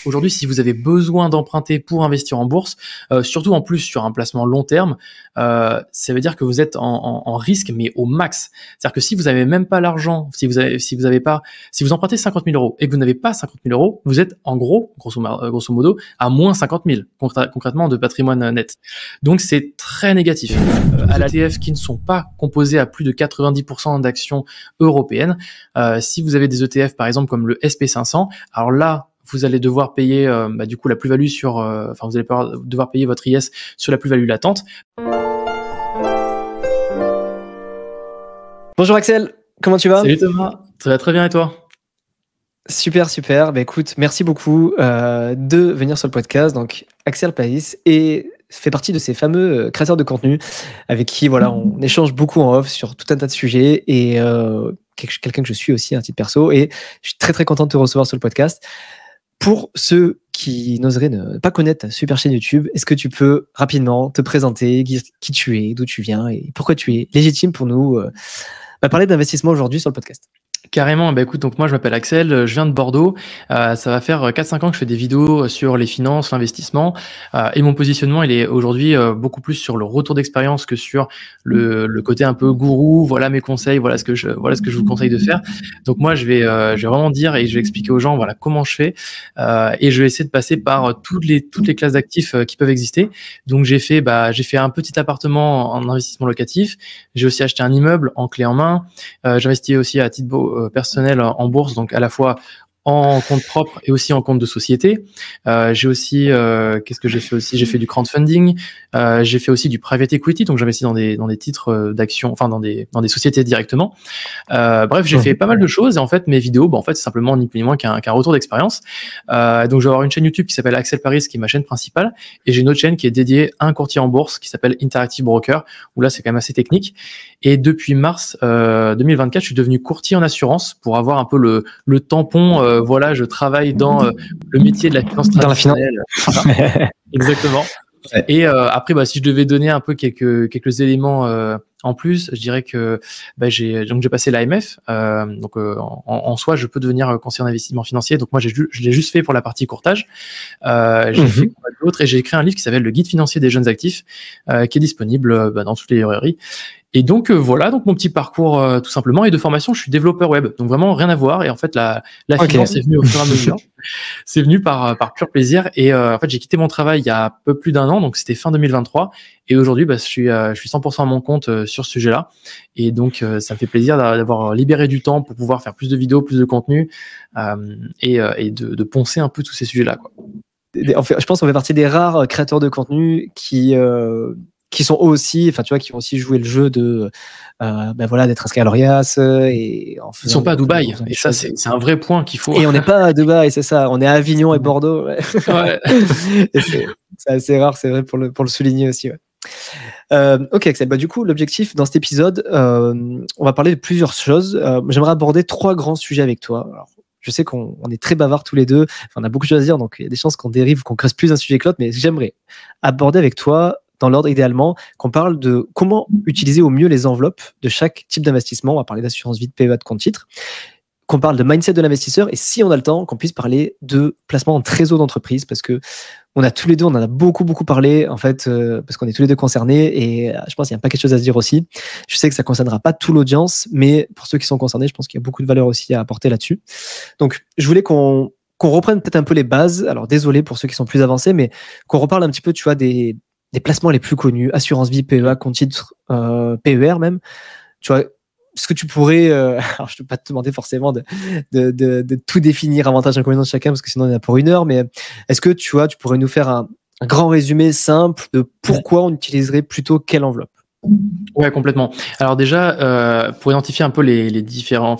aujourd'hui, si vous avez besoin d'emprunter pour investir en bourse, surtout en plus sur un placement long terme, ça veut dire que vous êtes en risque, mais au max. C'est-à-dire que si vous avez même pas l'argent, si vous empruntez 50 000 euros et que vous n'avez pas 50 000 euros, vous êtes en gros, grosso modo, à moins 50 000 concrètement de patrimoine net. Donc c'est très négatif. À la ETF qui ne sont pas composés à plus de 90% d'actions européennes, si vous avez des ETF par exemple comme le SP500, alors là vous allez devoir payer du coup la plus-value sur, vous allez devoir payer votre IS sur la plus-value latente. Bonjour Axel, comment tu vas? Salut Thomas, ça va très bien et toi? Super. Bah écoute, merci beaucoup de venir sur le podcast. Donc Axel Païs fait partie de ces fameux créateurs de contenu avec qui voilà on échange beaucoup en off sur tout un tas de sujets et quelqu'un que je suis aussi à titre perso, et je suis très content de te recevoir sur le podcast. Pour ceux qui n'oseraient ne pas connaître ta super chaîne YouTube, est-ce que tu peux rapidement te présenter, qui tu es, d'où tu viens et pourquoi tu es légitime pour nous parler d'investissement aujourd'hui sur le podcast? Carrément, écoute, donc moi je m'appelle Axel, je viens de Bordeaux, ça va faire 4-5 ans que je fais des vidéos sur les finances, l'investissement, et mon positionnement il est aujourd'hui beaucoup plus sur le retour d'expérience que sur le côté un peu gourou, voilà mes conseils, voilà ce que je vous conseille de faire. Donc moi je vais vraiment dire et je vais expliquer aux gens voilà comment je fais, et je vais essayer de passer par toutes les classes d'actifs qui peuvent exister. Donc j'ai fait un petit appartement en investissement locatif, j'ai aussi acheté un immeuble en clé en main, j'investis aussi à titre personnel en bourse, donc à la fois en compte propre et aussi en compte de société. J'ai aussi, qu'est-ce que j'ai fait aussi? J'ai fait du crowdfunding, j'ai fait aussi du private equity, donc j'investis dans des titres d'actions, dans des sociétés directement. Bref, j'ai fait pas mal de choses et en fait mes vidéos, c'est simplement ni plus ni moins qu'un retour d'expérience. Donc je vais avoir une chaîne YouTube qui s'appelle Axel Paris, qui est ma chaîne principale, et j'ai une autre chaîne qui est dédiée à un courtier en bourse qui s'appelle Interactive Broker, où là c'est quand même assez technique. Et depuis mars 2024, je suis devenu courtier en assurance pour avoir un peu le tampon. Voilà, je travaille dans le métier de la finance traditionnelle. Exactement. Ouais. Et après, si je devais donner un peu quelques éléments en plus, je dirais que j'ai passé l'AMF. En soi, je peux devenir conseiller en investissement financier. Donc moi, je l'ai juste fait pour la partie courtage. J'ai fait quoi d'autre, et j'ai écrit un livre qui s'appelle Le Guide financier des jeunes actifs, qui est disponible dans toutes les librairies. Et donc voilà, donc mon petit parcours tout simplement. Et de formation, je suis développeur web, donc vraiment rien à voir. Et en fait, la finance est venue au fur et à mesure. C'est venu par pur plaisir. Et en fait, j'ai quitté mon travail il y a un peu plus d'un an, donc c'était fin 2023. Et aujourd'hui, je suis 100% à mon compte sur ce sujet-là. Et donc, ça me fait plaisir d'avoir libéré du temps pour pouvoir faire plus de vidéos, plus de contenu, et de poncer un peu tous ces sujets-là, quoi. En fait, je pense qu'on fait partie des rares créateurs de contenu qui sont aussi, qui ont aussi joué le jeu de, d'être inscrit à l'Orias et ils sont pas à Dubaï. Et ça, c'est un vrai point qu'il faut. Et on n'est pas à Dubaï, c'est ça. On est à Avignon et Bordeaux. Ouais. Et c'est assez rare, c'est vrai pour le souligner aussi. Ouais. Ok Axel, du coup l'objectif dans cet épisode, on va parler de plusieurs choses. J'aimerais aborder 3 grands sujets avec toi. Alors, je sais qu'on est très bavards tous les deux, on a beaucoup de choses à dire, donc il y a des chances qu'on dérive, qu'on creuse plus un sujet que l'autre, mais j'aimerais aborder avec toi, dans l'ordre idéalement, qu'on parle de comment utiliser au mieux les enveloppes de chaque type d'investissement. On va parler d'assurance vie, de PEA, de compte titre, qu'on parle de mindset de l'investisseur, et si on a le temps, qu'on puisse parler de placement en trésor d'entreprise, parce que on en a beaucoup parlé, en fait, parce qu'on est tous les deux concernés, et je pense qu'il y a un paquet de choses à se dire aussi. Je sais que ça ne concernera pas toute l'audience, mais pour ceux qui sont concernés, je pense qu'il y a beaucoup de valeur aussi à apporter là-dessus. Donc, je voulais qu'on reprenne peut-être un peu les bases. Alors, désolé pour ceux qui sont plus avancés, mais qu'on reparle un petit peu, des placements les plus connus, assurance vie, PEA, compte titre, PER même. Tu vois, est-ce que tu pourrais, alors je ne peux pas te demander forcément de tout définir, avantages et inconvénients de chacun, parce que sinon on en a pour 1 heure, mais est-ce que tu pourrais nous faire un grand résumé simple de pourquoi on utiliserait plutôt quelle enveloppe? Ouais, complètement. Alors déjà, pour identifier un peu les différents,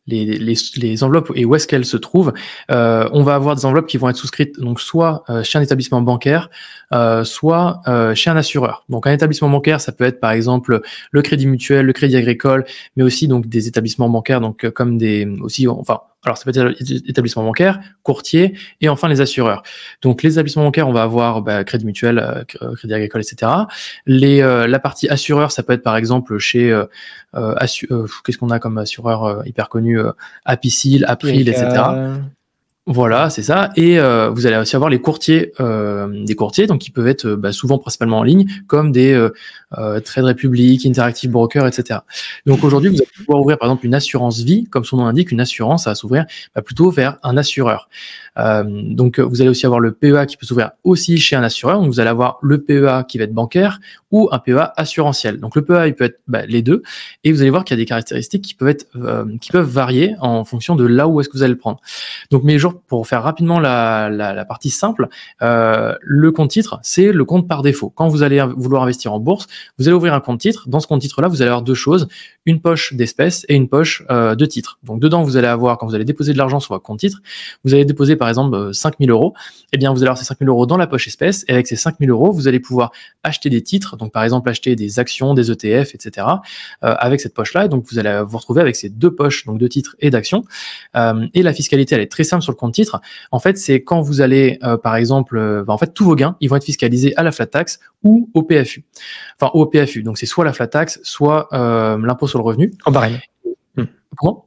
les enveloppes et où est-ce qu'elles se trouvent, on va avoir des enveloppes qui vont être souscrites, donc soit chez un étabbissement bancaire, soit chez un assureur. Donc un établissement bancaire, ça peut être par exemple le Crédit Mutuel, le Crédit Agricole, mais aussi donc des établissements bancaires, donc comme alors ça peut être établissement bancaire, courtier, et enfin les assureurs. Donc les établissements bancaires, on va avoir Crédit Mutuel, Crédit Agricole, etc. La partie assureur, ça peut être par exemple chez qu'est-ce qu'on a comme assureur hyper connu, Apicil, April, etc. Voilà, c'est ça. Et vous allez aussi avoir les courtiers, des courtiers, donc qui peuvent être souvent principalement en ligne, comme des Trade Republic, Interactive Broker, etc. Donc aujourd'hui, vous allez pouvoir ouvrir par exemple une assurance vie, comme son nom l'indique, une assurance, ça va s'ouvrir plutôt vers un assureur. Donc vous allez aussi avoir le PEA qui peut s'ouvrir aussi chez un assureur. Donc vous allez avoir le PEA qui va être bancaire ou un PEA assurantiel. Donc le PEA, il peut être les deux, et vous allez voir qu'il y a des caractéristiques qui peuvent varier en fonction de là où est-ce que vous allez le prendre. Donc pour faire rapidement la partie simple, le compte titre, c'est le compte par défaut. Quand vous allez vouloir investir en bourse, vous allez ouvrir un compte titre. Dans ce compte titre-là, vous allez avoir deux choses, une poche d'espèces et une poche de titres. Donc dedans, vous allez avoir, quand vous allez déposer de l'argent sur votre compte titre, vous allez déposer par exemple 5 000 €, eh bien vous allez avoir ces 5 000 € dans la poche espèces, et avec ces 5 000 €, vous allez pouvoir acheter des titres, donc par exemple acheter des actions, des ETF, etc. Avec cette poche-là, et donc vous allez vous retrouver avec ces deux poches, donc de titres et d'actions. Et la fiscalité, elle est très simple sur le compte titre. En fait, c'est quand vous allez, par exemple, en fait, tous vos gains, ils vont être fiscalisés à la flat tax ou au PFU. Enfin, au PFU. Donc, c'est soit la flat tax, soit l'impôt sur le revenu. Au barème. Comment ?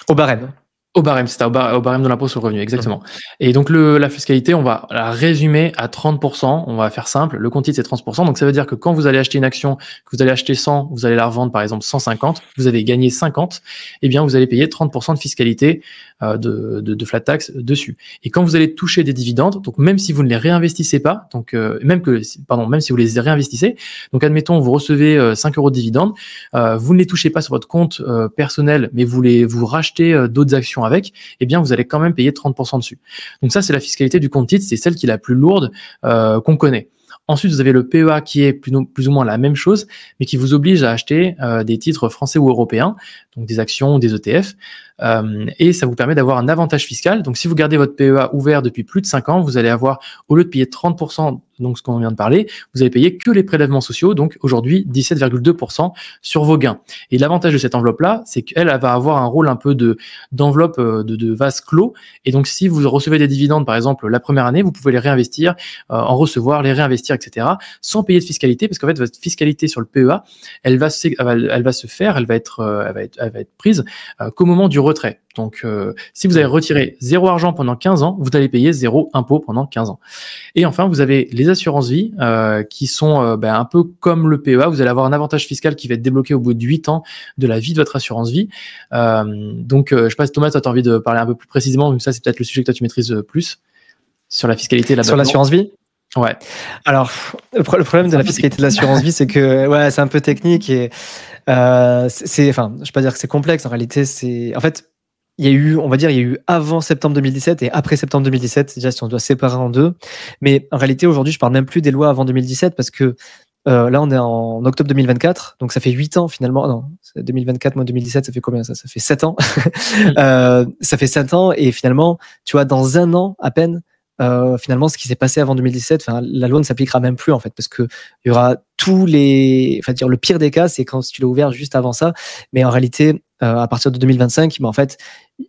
Au barème. Au barème, c'est au barème de l'impôt sur le revenu, exactement. Et donc, la fiscalité, on va la résumer à 30%. On va faire simple. Le compte titre, c'est 30%. Donc, ça veut dire que quand vous allez acheter une action, que vous allez acheter 100, vous allez la revendre, par exemple, 150, vous avez gagné 50, eh bien, vous allez payer 30% de fiscalité de flat tax dessus. Et quand vous allez toucher des dividendes, donc même si vous ne les réinvestissez pas, donc même si vous les réinvestissez, donc admettons, vous recevez 5 € de dividendes, vous ne les touchez pas sur votre compte personnel, mais vous rachetez d'autres actions avec, eh bien vous allez quand même payer 30% dessus. Donc ça, c'est la fiscalité du compte titre, c'est celle qui est la plus lourde qu'on connaît. Ensuite, vous avez le PEA qui est plus ou moins la même chose, mais qui vous oblige à acheter des titres français ou européens, donc des actions ou des ETF, et ça vous permet d'avoir un avantage fiscal. Donc si vous gardez votre PEA ouvert depuis plus de 5 ans, vous allez avoir, au lieu de payer 30%, donc ce qu'on vient de parler, vous allez payer que les prélèvements sociaux, donc aujourd'hui 17,2% sur vos gains. Et l'avantage de cette enveloppe-là, c'est qu'elle va avoir un rôle un peu d'enveloppe de vase clos, et donc si vous recevez des dividendes, par exemple, la première année, vous pouvez les réinvestir, en recevoir, les réinvestir, etc., sans payer de fiscalité, parce qu'en fait, votre fiscalité sur le PEA, elle va être prise qu'au moment du retrait. Donc, si vous avez retiré 0 argent pendant 15 ans, vous allez payer 0 impôt pendant 15 ans. Et enfin, vous avez les assurances vie qui sont un peu comme le PEA. Vous allez avoir un avantage fiscal qui va être débloqué au bout de 8 ans de la vie de votre assurance vie. Donc, je sais pas si Thomas, tu as envie de parler un peu plus précisément, vu que ça, c'est peut-être le sujet que toi, tu maîtrises plus sur la fiscalité. Sur l'assurance vie ? Ouais. Alors, le problème de la fiscalité de l'assurance vie, c'est que c'est un peu technique et je vais pas dire que c'est complexe. En réalité, il y a eu avant septembre 2017 et après septembre 2017, déjà si on doit séparer en deux. Mais en réalité, aujourd'hui, je parle même plus des lois avant 2017 parce que là, on est en octobre 2024, donc ça fait 8 ans finalement. Non, 2024 moins 2017, ça fait combien ça fait 7 ans. Ça fait 7 ans et finalement, tu vois, dans un an à peine, finalement, ce qui s'est passé avant 2017, la loi ne s'appliquera même plus en fait, parce que il y aura le pire des cas, c'est quand tu l'as ouvert juste avant ça, mais en réalité, à partir de 2025, en fait,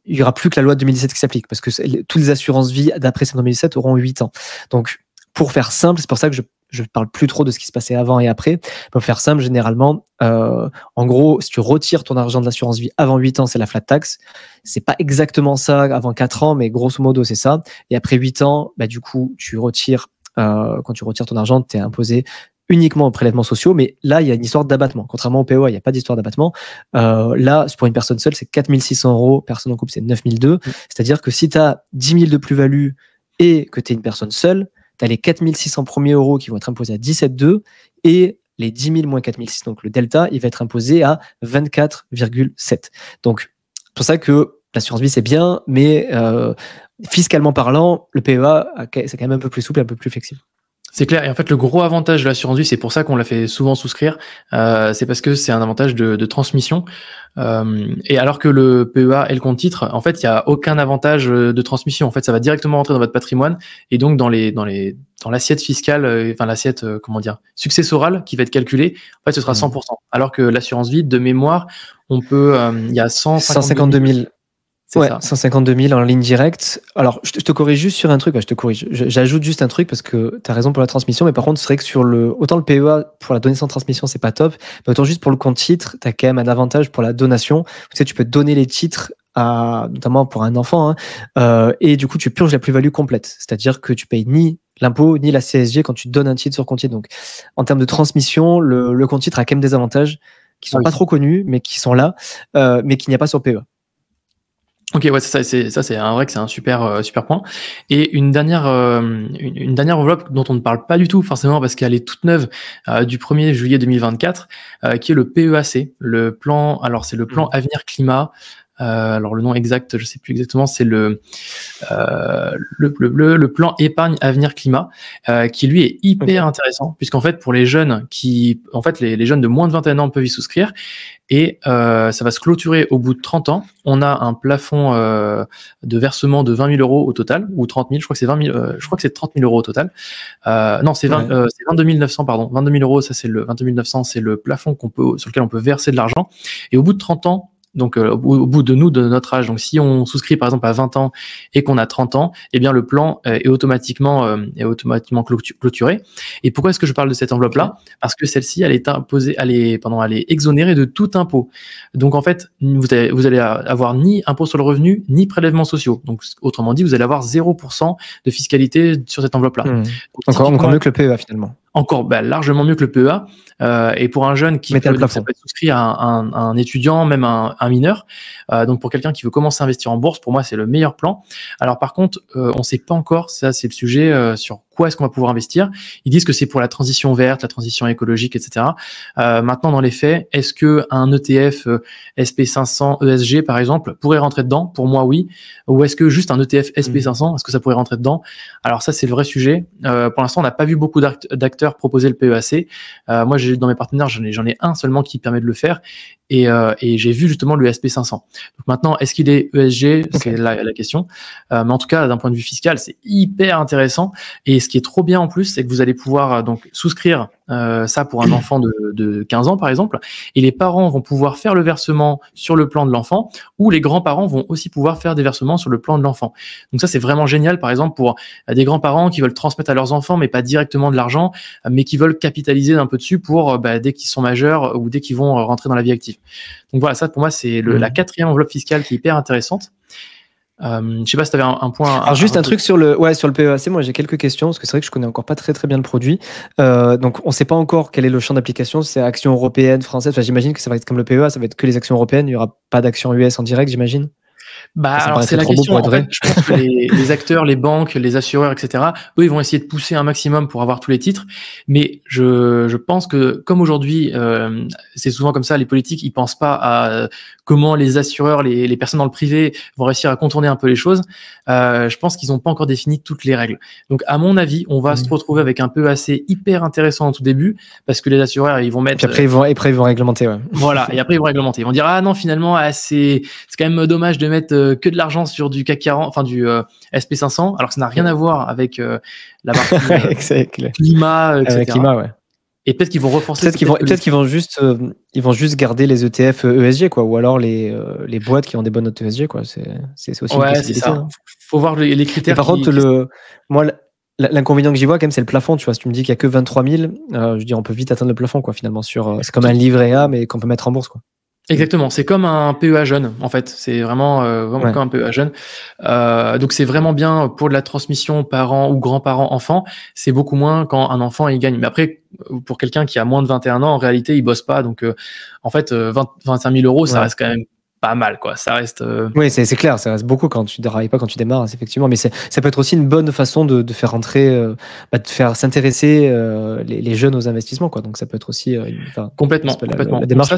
il y aura plus que la loi de 2017 qui s'applique, parce que toutes les assurances vie d'après septembre 2017 auront 8 ans. Donc, pour faire simple, c'est pour ça que je parle plus trop de ce qui se passait avant et après. Pour faire simple, généralement, en gros, si tu retires ton argent de l'assurance vie avant 8 ans, c'est la flat tax. C'est pas exactement ça avant 4 ans, mais grosso modo, c'est ça. Et après 8 ans, du coup, quand tu retires ton argent, tu es imposé uniquement aux prélèvements sociaux, mais là, il y a une histoire d'abattement. Contrairement au PEA, il n'y a pas d'histoire d'abattement. Là, pour une personne seule, c'est 4 600 €. Personne en couple, c'est 9 200. C'est-à-dire que si tu as 10 000 de plus-value et que tu es une personne seule, tu as les 4 600 premiers euros qui vont être imposés à 17,2 et les 10 000 moins 4 600. Donc, le delta, il va être imposé à 24,7. Donc, c'est pour ça que l'assurance vie, c'est bien, mais fiscalement parlant, le PEA, c'est quand même un peu plus souple et un peu plus flexible. C'est clair. Et en fait, le gros avantage de l'assurance vie, c'est pour ça qu'on l'a fait souvent souscrire, c'est parce que c'est un avantage de transmission. Et alors que le PEA et le compte titre, en fait, il n'y a aucun avantage de transmission. En fait, ça va directement rentrer dans votre patrimoine et donc dans l'assiette fiscale, l'assiette, successorale qui va être calculée. En fait, ce sera 100%. Alors que l'assurance vie, de mémoire, on peut, il y a 152 000. Ouais, 152 000 en ligne directe. Alors, je te corrige juste sur un truc. Je te corrige. J'ajoute juste un truc parce que tu as raison pour la transmission, mais par contre, c'est vrai que autant le PEA pour la donner sans transmission, c'est pas top, mais autant juste pour le compte titre, tu as quand même un avantage pour la donation. Tu sais, tu peux donner les titres notamment pour un enfant, hein, et du coup, tu purges la plus-value complète. C'est-à-dire que tu payes ni l'impôt ni la CSG quand tu donnes un titre sur compte titre. Donc, en termes de transmission, le compte titre a quand même des avantages qui sont pas trop connus, mais qui sont là, mais qu'il n'y a pas sur PEA. Ok, ouais, c'est vrai que c'est un super point. Et une dernière enveloppe dont on ne parle pas du tout forcément parce qu'elle est toute neuve du 1er juillet 2024, qui est le PEAC, le plan. Alors c'est le plan Avenir Climat. Alors le nom exact, je sais plus exactement, c'est le plan épargne avenir climat, qui lui est hyper intéressant puisqu'en fait pour les jeunes les jeunes de moins de 21 ans peuvent y souscrire et ça va se clôturer au bout de 30 ans. On a un plafond de versement de 20 000 euros au total ou 30 000, je crois que c'est 20 000, je crois que c'est 30 000 euros au total. Non, c'est 22 900 pardon, 22 000 euros, ça c'est le 22 900, c'est le plafond sur lequel on peut verser de l'argent et au bout de 30 ans. Donc, au bout de notre âge. Donc, si on souscrit par exemple à 20 ans et qu'on a 30 ans, eh bien, le plan est automatiquement clôturé. Et pourquoi est-ce que je parle de cette enveloppe-là ? Parce que celle-ci, elle est exonérée de tout impôt. Donc, en fait, vous allez avoir ni impôt sur le revenu, ni prélèvements sociaux. Donc, autrement dit, vous allez avoir 0% de fiscalité sur cette enveloppe-là. Encore mieux que le PEA finalement. Encore largement mieux que le PEA. Et pour un jeune qui peut être souscrit à un étudiant, même un mineur, donc pour quelqu'un qui veut commencer à investir en bourse, pour moi, c'est le meilleur plan. Alors par contre, on ne sait pas encore, ça c'est le sujet, sur quoi est-ce qu'on va pouvoir investir. Ils disent que c'est pour la transition verte, la transition écologique, etc. Maintenant, dans les faits, est-ce qu'un ETF SP500 ESG, par exemple, pourrait rentrer dedans ? Pour moi, oui. Ou est-ce que juste un ETF SP500, est-ce que ça pourrait rentrer dedans ? Alors ça, c'est le vrai sujet. Pour l'instant, on n'a pas vu beaucoup d'acteurs proposer le PEAC. Moi, dans mes partenaires, j'en ai un seulement qui permet de le faire. Et j'ai vu justement le SP500. Donc maintenant, est-ce qu'il est ESG ? C'est la question. Mais en tout cas, d'un point de vue fiscal, c'est hyper intéressant. Et ce qui est trop bien en plus, c'est que vous allez pouvoir donc souscrire ça pour un enfant de 15 ans, par exemple. Et les parents vont pouvoir faire le versement sur le plan de l'enfant, ou les grands-parents vont aussi pouvoir faire des versements sur le plan de l'enfant. Donc ça, c'est vraiment génial, par exemple, pour des grands-parents qui veulent transmettre à leurs enfants, mais pas directement de l'argent, mais qui veulent capitaliser un peu dessus pour dès qu'ils sont majeurs ou dès qu'ils vont rentrer dans la vie active. Donc voilà, ça pour moi c'est la 4e enveloppe fiscale qui est hyper intéressante. Je sais pas si tu avais un point. Alors juste un truc sur le PEAC, moi j'ai quelques questions parce que c'est vrai que je connais encore pas très très bien le produit. Donc on sait pas encore quel est le champ d'application, c'est actions européennes, françaises. Enfin, j'imagine que ça va être comme le PEA, ça va être que les actions européennes, il y aura pas d'actions US en direct, j'imagine. Alors c'est la question. En fait, je pense que les acteurs, les banques, les assureurs, etc., eux, ils vont essayer de pousser un maximum pour avoir tous les titres. Mais je pense que comme aujourd'hui, c'est souvent comme ça, les politiques, ils pensent pas à comment les assureurs, les personnes dans le privé vont réussir à contourner un peu les choses. Je pense qu'ils n'ont pas encore défini toutes les règles. Donc à mon avis, on va se retrouver avec un PEAC hyper intéressant au tout début parce que les assureurs, ils vont mettre. Puis après ils vont réglementer. Ouais. Voilà. Et après ils vont réglementer. Ils vont dire non, finalement, c'est quand même dommage de mettre que de l'argent sur du CAC 40, enfin du SP500, alors que ça n'a rien à voir avec la partie climat, etc. Climat, ouais. Et peut-être qu'ils vont renforcer. Peut-être qu'ils vont juste garder les ETF ESG, quoi, ou alors les boîtes qui ont des bonnes notes ESG, quoi. C'est aussi une possibilité. C'est ça. Hein. Faut voir les critères. Et par contre, moi, l'inconvénient que j'y vois quand même, c'est le plafond. Tu vois, si tu me dis qu'il y a que 23 000, je dis on peut vite atteindre le plafond, quoi. Finalement, c'est comme un livret A, mais qu'on peut mettre en bourse, quoi. Exactement, c'est comme un PEA jeune en fait, c'est vraiment comme un PEA jeune. Donc c'est vraiment bien pour de la transmission parents ou grands-parents enfants, c'est beaucoup moins quand un enfant il gagne. Mais après pour quelqu'un qui a moins de 21 ans, en réalité il bosse pas, donc en fait 25 000 euros ça reste quand même pas mal, quoi. Ça reste. Oui, c'est clair, ça reste beaucoup quand tu travailles pas, quand tu démarres, effectivement. Mais ça peut être aussi une bonne façon de faire rentrer, de faire s'intéresser les jeunes aux investissements, quoi. Donc ça peut être aussi complètement. La démarche,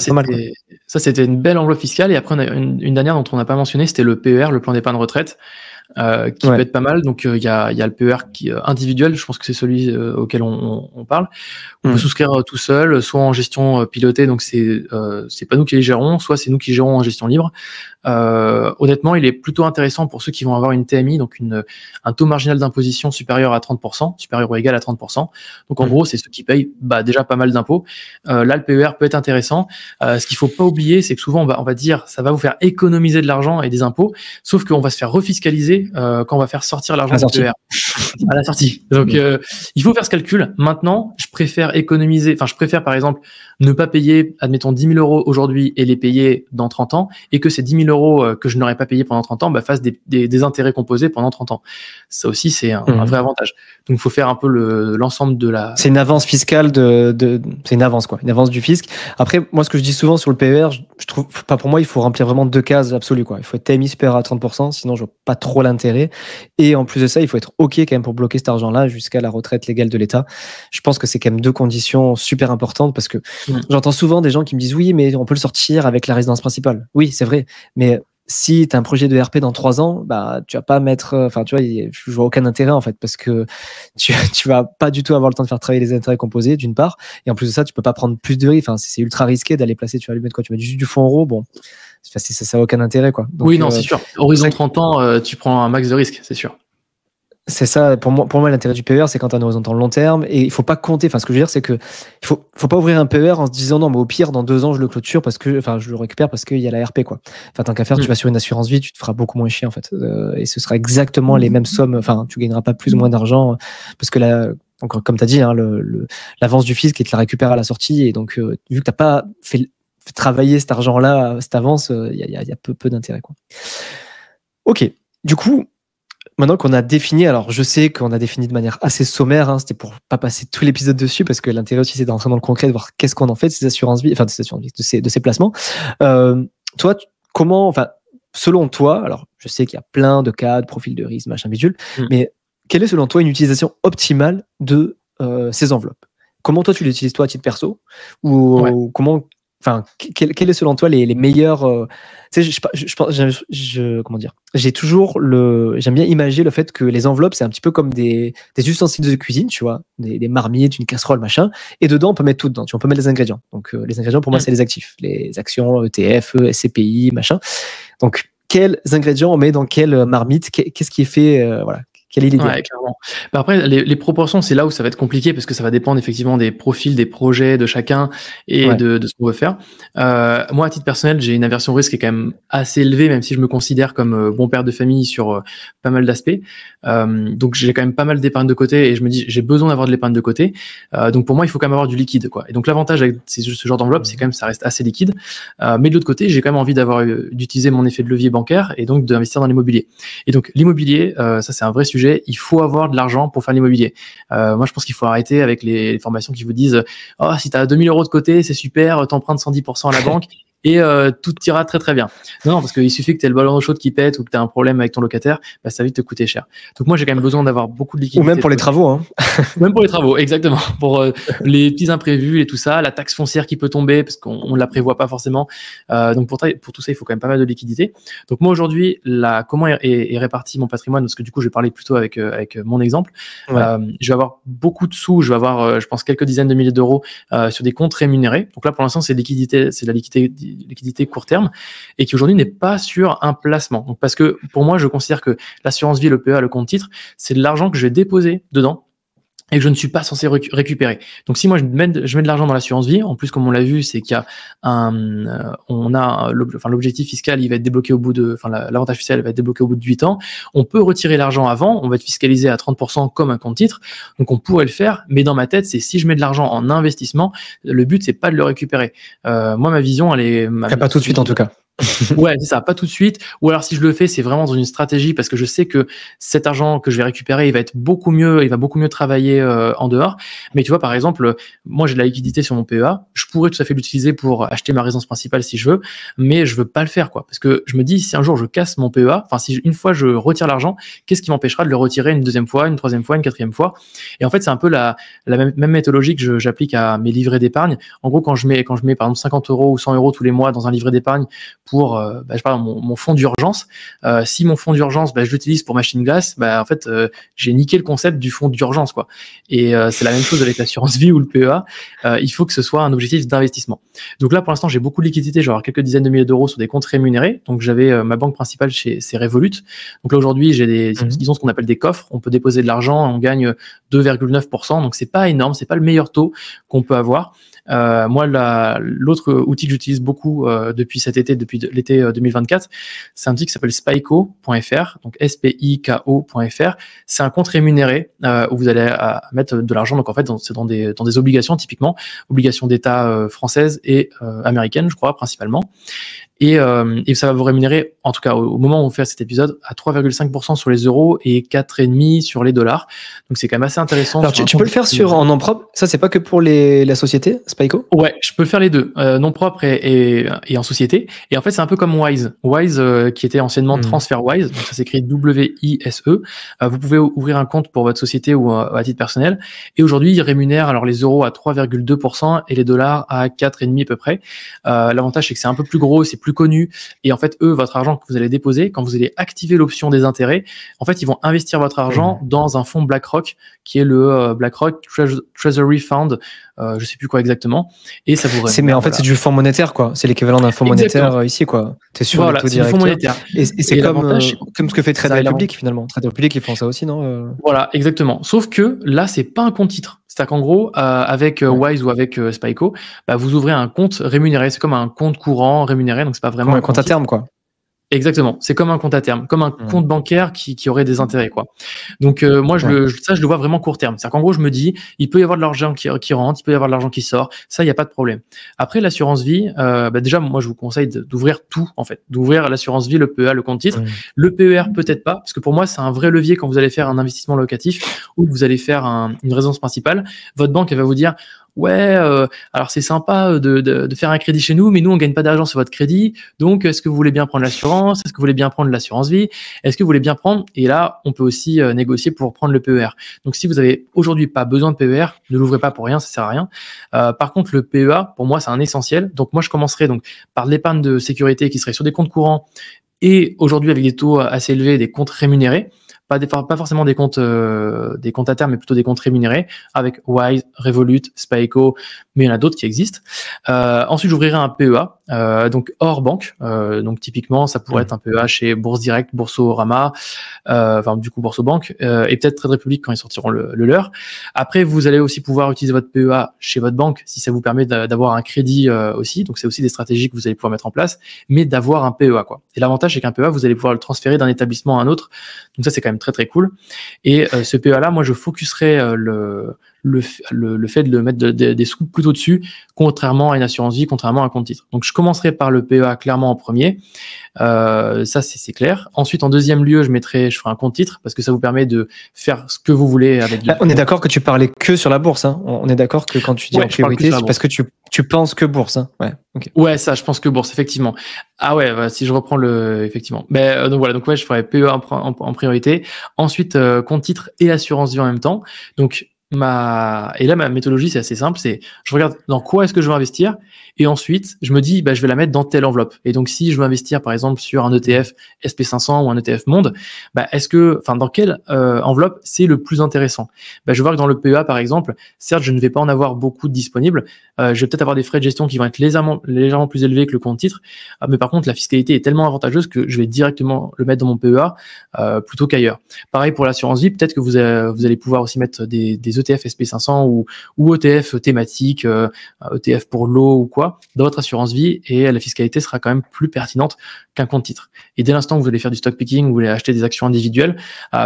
ça, c'était une belle enveloppe fiscale. Et après, on a une dernière dont on n'a pas mentionné, c'était le PER, le plan d'épargne retraite. Qui peut être pas mal. Donc il y a le PER qui individuel, je pense que c'est celui auquel on parle. On peut souscrire tout seul, soit en gestion pilotée, donc c'est pas nous qui les gérons, soit c'est nous qui gérons en gestion libre. Honnêtement, il est plutôt intéressant pour ceux qui vont avoir une TMI, donc un taux marginal d'imposition supérieur à 30%, supérieur ou égal à 30%. Donc en gros, c'est ceux qui payent déjà pas mal d'impôts. Là, le PER peut être intéressant. Ce qu'il faut pas oublier, c'est que souvent on va dire ça va vous faire économiser de l'argent et des impôts, sauf qu'on va se faire refiscaliser quand on va faire sortir l'argent du PER à la sortie. Donc il faut faire ce calcul. Maintenant, je préfère par exemple ne pas payer, admettons, 10 000 euros aujourd'hui et les payer dans 30 ans, et que ces 10 000 euros que je n'aurais pas payé pendant 30 ans fassent des intérêts composés pendant 30 ans. Ça aussi, c'est un vrai avantage. Donc, il faut faire un peu l'ensemble de la... C'est une avance fiscale c'est une avance, quoi. Une avance du fisc. Après, moi, ce que je dis souvent sur le PER, je trouve, pas pour moi, il faut remplir vraiment 2 cases absolues, quoi. Il faut être TMI supérieur à 30%, sinon je vois pas trop l'intérêt. Et en plus de ça, il faut être OK quand même pour bloquer cet argent-là jusqu'à la retraite légale de l'État. Je pense que c'est quand même 2 conditions super importantes parce que j'entends souvent des gens qui me disent oui, mais on peut le sortir avec la résidence principale. Oui, c'est vrai. Mais si tu as un projet de RP dans 3 ans, tu vas pas mettre, enfin, tu vois, je vois aucun intérêt, en fait, parce que tu vas pas du tout avoir le temps de faire travailler les intérêts composés, d'une part. Et en plus de ça, tu peux pas prendre plus de risques. Enfin, c'est ultra risqué d'aller placer, tu vas lui mettre quoi? Tu mets juste du fonds euro. Bon, ça a aucun intérêt, quoi. Donc, oui, non, c'est sûr. Horizon 30 ans, tu prends un max de risque, c'est sûr. C'est ça, pour moi l'intérêt du PER, c'est quand tu as un horizon long terme, et il faut pas compter, enfin ce que je veux dire, c'est que il faut pas ouvrir un PER en se disant non, mais au pire, dans 2 ans, je le clôture je le récupère parce qu'il y a la RP, quoi. Enfin, tant qu'à faire, tu vas sur une assurance vie, tu te feras beaucoup moins chier, en fait. Et ce sera exactement les mêmes sommes, enfin, tu gagneras pas plus ou moins d'argent, parce que donc, comme tu as dit, hein, l'avance du fisc, et te la récupère à la sortie, et donc, vu que tu n'as pas fait travailler cet argent-là, cette avance, il y a peu d'intérêt, quoi. Ok, du coup, maintenant qu'on a défini, alors je sais qu'on a défini de manière assez sommaire, hein, c'était pour pas passer tout l'épisode dessus, parce que l'intérêt aussi c'est d'entrer dans le concret, de voir qu'est-ce qu'on en fait de ces assurances vie, enfin de ces assurances vie, de ces placements. Toi, selon toi, alors je sais qu'il y a plein de cas, de profils de risque, machin bidule, mais quelle est selon toi une utilisation optimale de ces enveloppes? Comment toi tu l'utilises toi à titre perso, ou comment? Enfin, quel est selon toi les meilleurs, tu sais, comment dire, j'aime bien imaginer le fait que les enveloppes, c'est un petit peu comme des ustensiles de cuisine, tu vois, des marmites, une casserole, machin, et dedans on peut mettre tout dedans, on peut mettre les ingrédients. Donc les ingrédients pour moi c'est les actifs, les actions, ETF, SCPI, machin. Donc quels ingrédients on met dans quelle marmite, qu'est-ce qui est fait, voilà. Quelle est l'idée? Ouais, clairement. Après, les proportions, c'est là où ça va être compliqué parce que ça va dépendre effectivement des profils, des projets de chacun et de ce qu'on veut faire. Moi, à titre personnel, j'ai une aversion au risque qui est quand même assez élevée, même si je me considère comme bon père de famille sur pas mal d'aspects. Donc, j'ai quand même pas mal d'épargne de côté et je me dis, j'ai besoin d'avoir de l'épargne de côté. Donc, pour moi, il faut quand même avoir du liquide, quoi. Et donc, l'avantage avec ce genre d'enveloppe, c'est quand même ça reste assez liquide. Mais de l'autre côté, j'ai quand même envie d'utiliser mon effet de levier bancaire et donc d'investir dans l'immobilier. Et donc, l'immobilier, ça, c'est un vrai sujet. Il faut avoir de l'argent pour faire l'immobilier. Moi, je pense qu'il faut arrêter avec les formations qui vous disent « Oh, si tu as 2 000 euros de côté, c'est super, t'empruntes 110% à la banque. » et tout ira très très bien. Non, parce qu'il suffit que tu aies le ballon d'eau chaude qui pète ou que tu as un problème avec ton locataire, ça va vite te coûter cher. Donc moi, j'ai quand même besoin d'avoir beaucoup de liquidité. Ou même pour les travaux. Hein. Même pour les travaux, exactement. Pour les petits imprévus et tout ça, la taxe foncière qui peut tomber parce qu'on ne la prévoit pas forcément. Donc pour tout ça, il faut quand même pas mal de liquidité. Donc moi aujourd'hui, comment est réparti mon patrimoine, parce que du coup, je vais parler plutôt avec mon exemple. Ouais. Je vais avoir beaucoup de sous, je vais avoir, je pense, quelques dizaines de milliers d'euros sur des comptes rémunérés. Donc là, pour l'instant, c'est la liquidité court terme et qui aujourd'hui n'est pas sur un placement. Donc parce que pour moi, je considère que l'assurance vie, le PEA, le compte titre, c'est de l'argent que je vais déposer dedans et que je ne suis pas censé récupérer. Donc si moi je mets de l'argent dans l'assurance vie, en plus comme on l'a vu, c'est qu'il y a l'objectif fiscal, il va être débloqué l'avantage fiscal va être débloqué au bout de 8 ans. On peut retirer l'argent avant, on va être fiscalisé à 30% comme un compte titre, donc on pourrait le faire, mais dans ma tête, c'est si je mets de l'argent en investissement, le but c'est pas de le récupérer. Moi ma vision, elle est... pas tout de suite en tout cas. Ouais, c'est ça, pas tout de suite. Ou alors si je le fais, c'est vraiment dans une stratégie parce que je sais que cet argent que je vais récupérer, il va beaucoup mieux travailler en dehors. Mais tu vois, par exemple, moi j'ai de la liquidité sur mon PEA, je pourrais tout à fait l'utiliser pour acheter ma résidence principale si je veux, mais je veux pas le faire, quoi. Parce que je me dis, si un jour je casse mon PEA, enfin si une fois je retire l'argent, qu'est-ce qui m'empêchera de le retirer une deuxième fois, une troisième fois, une quatrième fois? Et en fait, c'est un peu la même méthodologie que j'applique à mes livrets d'épargne. En gros, quand je mets par exemple 50 euros ou 100 euros tous les mois dans un livret d'épargne pour je parle mon fonds d'urgence. Si mon fonds d'urgence, je l'utilise pour m'acheter une glace, en fait, j'ai niqué le concept du fonds d'urgence, quoi. Et c'est la même chose avec l'assurance vie ou le PEA. Il faut que ce soit un objectif d'investissement. Donc là, pour l'instant, j'ai beaucoup de liquidité. Je vais avoir quelques dizaines de milliers d'euros sur des comptes rémunérés. Donc j'avais ma banque principale c'est Revolut. Donc là aujourd'hui, j'ai disons ce qu'on appelle des coffres. On peut déposer de l'argent, on gagne 2,9%. Donc c'est pas énorme, c'est pas le meilleur taux qu'on peut avoir. Moi, l'autre outil que j'utilise beaucoup depuis cet été, depuis depuis l'été 2024. C'est un outil qui s'appelle spiko.fr, donc spiko.fr. C'est un compte rémunéré où vous allez mettre de l'argent. Donc en fait, c'est dans des obligations, typiquement obligations d'État françaises et américaines, je crois, principalement. Et ça va vous rémunérer, en tout cas au moment où on fait cet épisode, à 3,5% sur les euros et 4,5% sur les dollars. Donc c'est quand même assez intéressant. Alors tu peux le faire en nom propre. Ça, c'est pas que pour la société, Spiko? Ouais, je peux faire les deux, nom propre et en société. Et en fait, c'est un peu comme Wise. Wise, qui était anciennement TransferWise, donc ça s'écrit W-I-S-E. Vous pouvez ouvrir un compte pour votre société ou à titre personnel. Et aujourd'hui, il rémunère alors les euros à 3,2% et les dollars à 4,5% à peu près. L'avantage, c'est que c'est un peu plus gros, c'est plus connu, et en fait votre argent que vous allez déposer, quand vous allez activer l'option des intérêts, en fait ils vont investir votre argent dans un fonds BlackRock qui est le BlackRock Treasury Fund, je sais plus quoi exactement, et ça vous mais en fait c'est du fonds monétaire, quoi. C'est l'équivalent d'un fonds monétaire ici, quoi. T'es sur voilà, c'est du fonds monétaire. Et c'est comme ce que fait Trade Republic finalement. Trade Republic, ils font ça aussi, non? Voilà, exactement. Sauf que là, c'est pas un compte titre. C'est-à-dire qu'en gros, avec Wise ou avec Spiko, vous ouvrez un compte rémunéré. C'est comme un compte courant rémunéré, donc c'est pas vraiment un compte à terme, quoi. Exactement, c'est comme un compte à terme, comme un compte bancaire qui aurait des intérêts, quoi. Donc moi je le vois vraiment court terme. C'est-à-dire qu'en gros je me dis, il peut y avoir de l'argent qui rentre, il peut y avoir de l'argent qui sort, ça il y a pas de problème. Après l'assurance vie, déjà moi je vous conseille d'ouvrir tout en fait, d'ouvrir l'assurance vie, le PEA, le compte titre, le PER peut-être pas, parce que pour moi c'est un vrai levier quand vous allez faire un investissement locatif ou que vous allez faire une résidence principale. Votre banque elle va vous dire ouais, alors c'est sympa de faire un crédit chez nous, mais nous on gagne pas d'argent sur votre crédit. Donc est-ce que vous voulez bien prendre l'assurance? Est-ce que vous voulez bien prendre l'assurance vie? Est-ce que vous voulez bien prendre? Et là, on peut aussi négocier pour prendre le PER. Donc si vous avez aujourd'hui pas besoin de PER, ne l'ouvrez pas pour rien, ça sert à rien. Par contre, le PEA, pour moi, c'est un essentiel. Donc moi, je commencerai donc par l'épargne de sécurité qui serait sur des comptes courants et aujourd'hui avec des taux assez élevés, des comptes rémunérés. Pas forcément des comptes à terme, mais plutôt des comptes rémunérés avec Wise, Revolut, Spiko, mais il y en a d'autres qui existent. Ensuite, j'ouvrirai un PEA, donc hors banque. Donc typiquement, ça pourrait être un PEA chez Bourse Direct, Boursorama, du coup Boursobank, et peut-être Trade Republic quand ils sortiront le leur. Après, vous allez aussi pouvoir utiliser votre PEA chez votre banque si ça vous permet d'avoir un crédit aussi. Donc c'est aussi des stratégies que vous allez pouvoir mettre en place, mais d'avoir un PEA, quoi. Et l'avantage, c'est qu'un PEA, vous allez pouvoir le transférer d'un établissement à un autre. Donc ça, c'est quand même très très cool. Et ce PEA là, moi je focuserai le fait de le mettre des sous plutôt dessus, contrairement à une assurance vie, contrairement à un compte titre. Donc je commencerai par le PEA clairement en premier, ça c'est clair. Ensuite en deuxième lieu, je ferai un compte titre parce que ça vous permet de faire ce que vous voulez avec. On est d'accord que tu parlais que sur la bourse, hein. On est d'accord que quand tu dis en priorité, c'est parce que tu penses que bourse, hein. Ouais. Okay. Ouais, ça, je pense que bourse, effectivement. Ah ouais, si je reprends effectivement. Donc voilà, donc ouais, je ferai PEA en priorité. Ensuite, compte titre et assurance vie en même temps. Donc et là, ma méthodologie, c'est assez simple. C'est, je regarde dans quoi est-ce que je veux investir, et ensuite, je me dis, je vais la mettre dans telle enveloppe. Et donc, si je veux investir, par exemple, sur un ETF SP500 ou un ETF Monde, dans quelle enveloppe c'est le plus intéressant? Je vais voir que dans le PEA, par exemple, certes, je ne vais pas en avoir beaucoup de disponibles. Je vais peut-être avoir des frais de gestion qui vont être légèrement plus élevés que le compte titre. Mais par contre, la fiscalité est tellement avantageuse que je vais directement le mettre dans mon PEA plutôt qu'ailleurs. Pareil pour l'assurance vie, peut-être que vous allez pouvoir aussi mettre des ETF SP500 ou ETF thématiques, ETF pour l'eau ou quoi, dans votre assurance vie, et la fiscalité sera quand même plus pertinente qu'un compte titre. Et dès l'instant que vous allez faire du stock picking, vous voulez acheter des actions individuelles,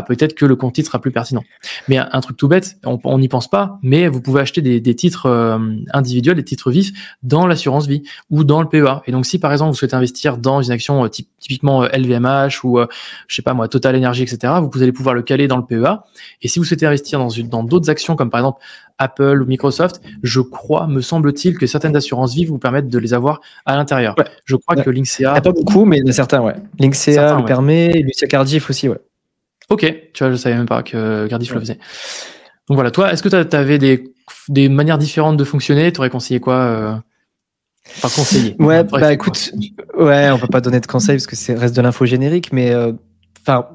peut-être que le compte titre sera plus pertinent. Mais un truc tout bête, on n'y pense pas, mais vous pouvez acheter des titres individuels, des titres vifs dans l'assurance vie ou dans le PEA. Et donc si par exemple vous souhaitez investir dans une action typiquement LVMH ou je sais pas moi, Total Energy, etc., vous allez pouvoir le caler dans le PEA. Et si vous souhaitez investir dans d'autres actions comme par exemple Apple ou Microsoft, je crois, me semble-t-il, que certaines assurances vie vous permettent de les avoir à l'intérieur. Ouais. Je crois que Linksea... Pas beaucoup, mais il y en a certains, ouais. Linksea le permet, et Lucia Cardiff aussi, ouais. Ok, tu vois, je savais même pas que Cardiff le faisait. Donc voilà, toi, est-ce que tu avais des manières différentes de fonctionner? Tu aurais conseillé quoi Enfin, conseiller. Ouais, écoute, on peut pas donner de conseils parce que c'est reste de l'info générique, mais...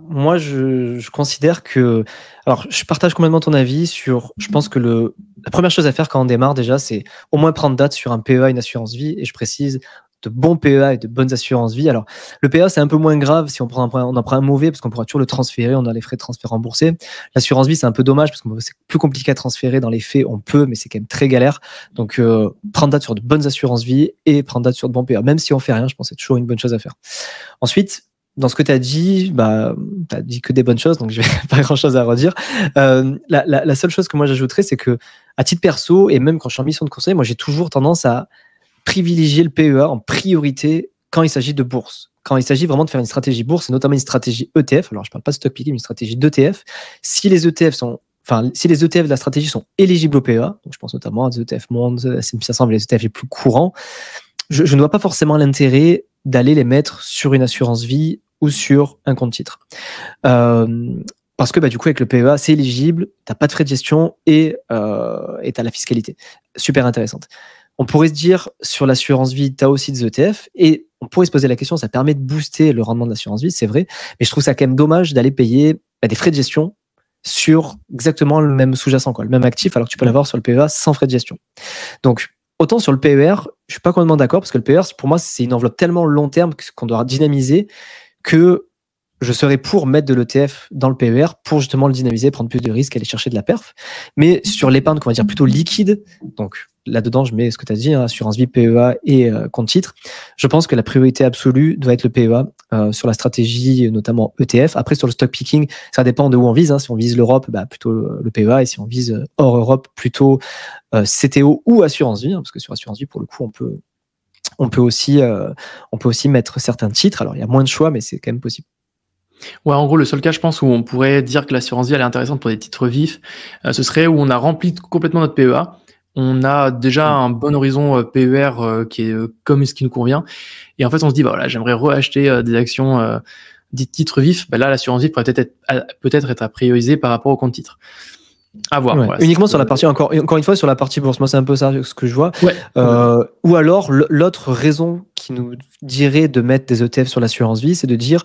moi, je considère que... Alors, je partage complètement ton avis sur... Je pense que la première chose à faire quand on démarre, déjà, c'est au moins prendre date sur un PEA, une assurance vie. Et je précise, de bons PEA et de bonnes assurances vie. Alors, le PEA, c'est un peu moins grave si on en prend un mauvais, parce qu'on pourra toujours le transférer, on a les frais de transfert remboursés. L'assurance vie, c'est un peu dommage, parce que c'est plus compliqué à transférer dans les faits, on peut, mais c'est quand même très galère. Donc, prendre date sur de bonnes assurances vie et prendre date sur de bons PEA. Même si on fait rien, je pense que c'est toujours une bonne chose à faire. Ensuite, dans ce que tu as dit, tu as dit que des bonnes choses, donc je n'ai pas grand-chose à redire. La seule chose que moi j'ajouterais, c'est que à titre perso, et même quand je suis en mission de conseil, moi j'ai toujours tendance à privilégier le PEA en priorité quand il s'agit de bourse. Quand il s'agit vraiment de faire une stratégie bourse, et notamment une stratégie ETF, alors je ne parle pas de stock picking, mais une stratégie d'ETF, si les ETF de la stratégie sont éligibles au PEA, donc je pense notamment à des ETF Monde, S&P 500, les ETF les plus courants, je ne vois pas forcément l'intérêt d'aller les mettre sur une assurance vie ou sur un compte titre. Parce que du coup, avec le PEA, c'est éligible, tu n'as pas de frais de gestion et tu as la fiscalité. Super intéressante. On pourrait se dire, sur l'assurance vie, tu as aussi des ETF, et on pourrait se poser la question, ça permet de booster le rendement de l'assurance vie, c'est vrai, mais je trouve ça quand même dommage d'aller payer des frais de gestion sur exactement le même sous-jacent, le même actif, alors que tu peux l'avoir sur le PEA sans frais de gestion. Donc, autant sur le PER, je suis pas complètement d'accord, parce que le PER, pour moi, c'est une enveloppe tellement long terme qu'on doit dynamiser que je serais pour mettre de l'ETF dans le PER pour justement le dynamiser, prendre plus de risques, aller chercher de la perf. Mais sur l'épargne, qu'on va dire plutôt liquide, donc là-dedans, je mets ce que tu as dit, assurance vie, PEA et compte titre. Je pense que la priorité absolue doit être le PEA sur la stratégie, notamment ETF. Après, sur le stock picking, ça dépend de où on vise. Si on vise l'Europe, plutôt le PEA. Et si on vise hors Europe, plutôt CTO ou assurance vie. Parce que sur assurance vie, pour le coup, on peut aussi mettre certains titres. Alors, il y a moins de choix, mais c'est quand même possible. Ouais, en gros, le seul cas, je pense, où on pourrait dire que l'assurance vie elle est intéressante pour des titres vifs, ce serait où on a rempli complètement notre PEA. On a déjà un bon horizon PER qui est comme ce qui nous convient. Et en fait, on se dit, voilà, j'aimerais reacheter des actions, des titres vifs. Là, l'assurance vie pourrait peut-être être à prioriser par rapport au compte titre. À voir. Ouais. Voilà, uniquement sur la partie, encore une fois, sur la partie bourse. Moi, c'est un peu ça ce que je vois. Ouais. Ou alors, l'autre raison qui nous dirait de mettre des ETF sur l'assurance vie, c'est de dire,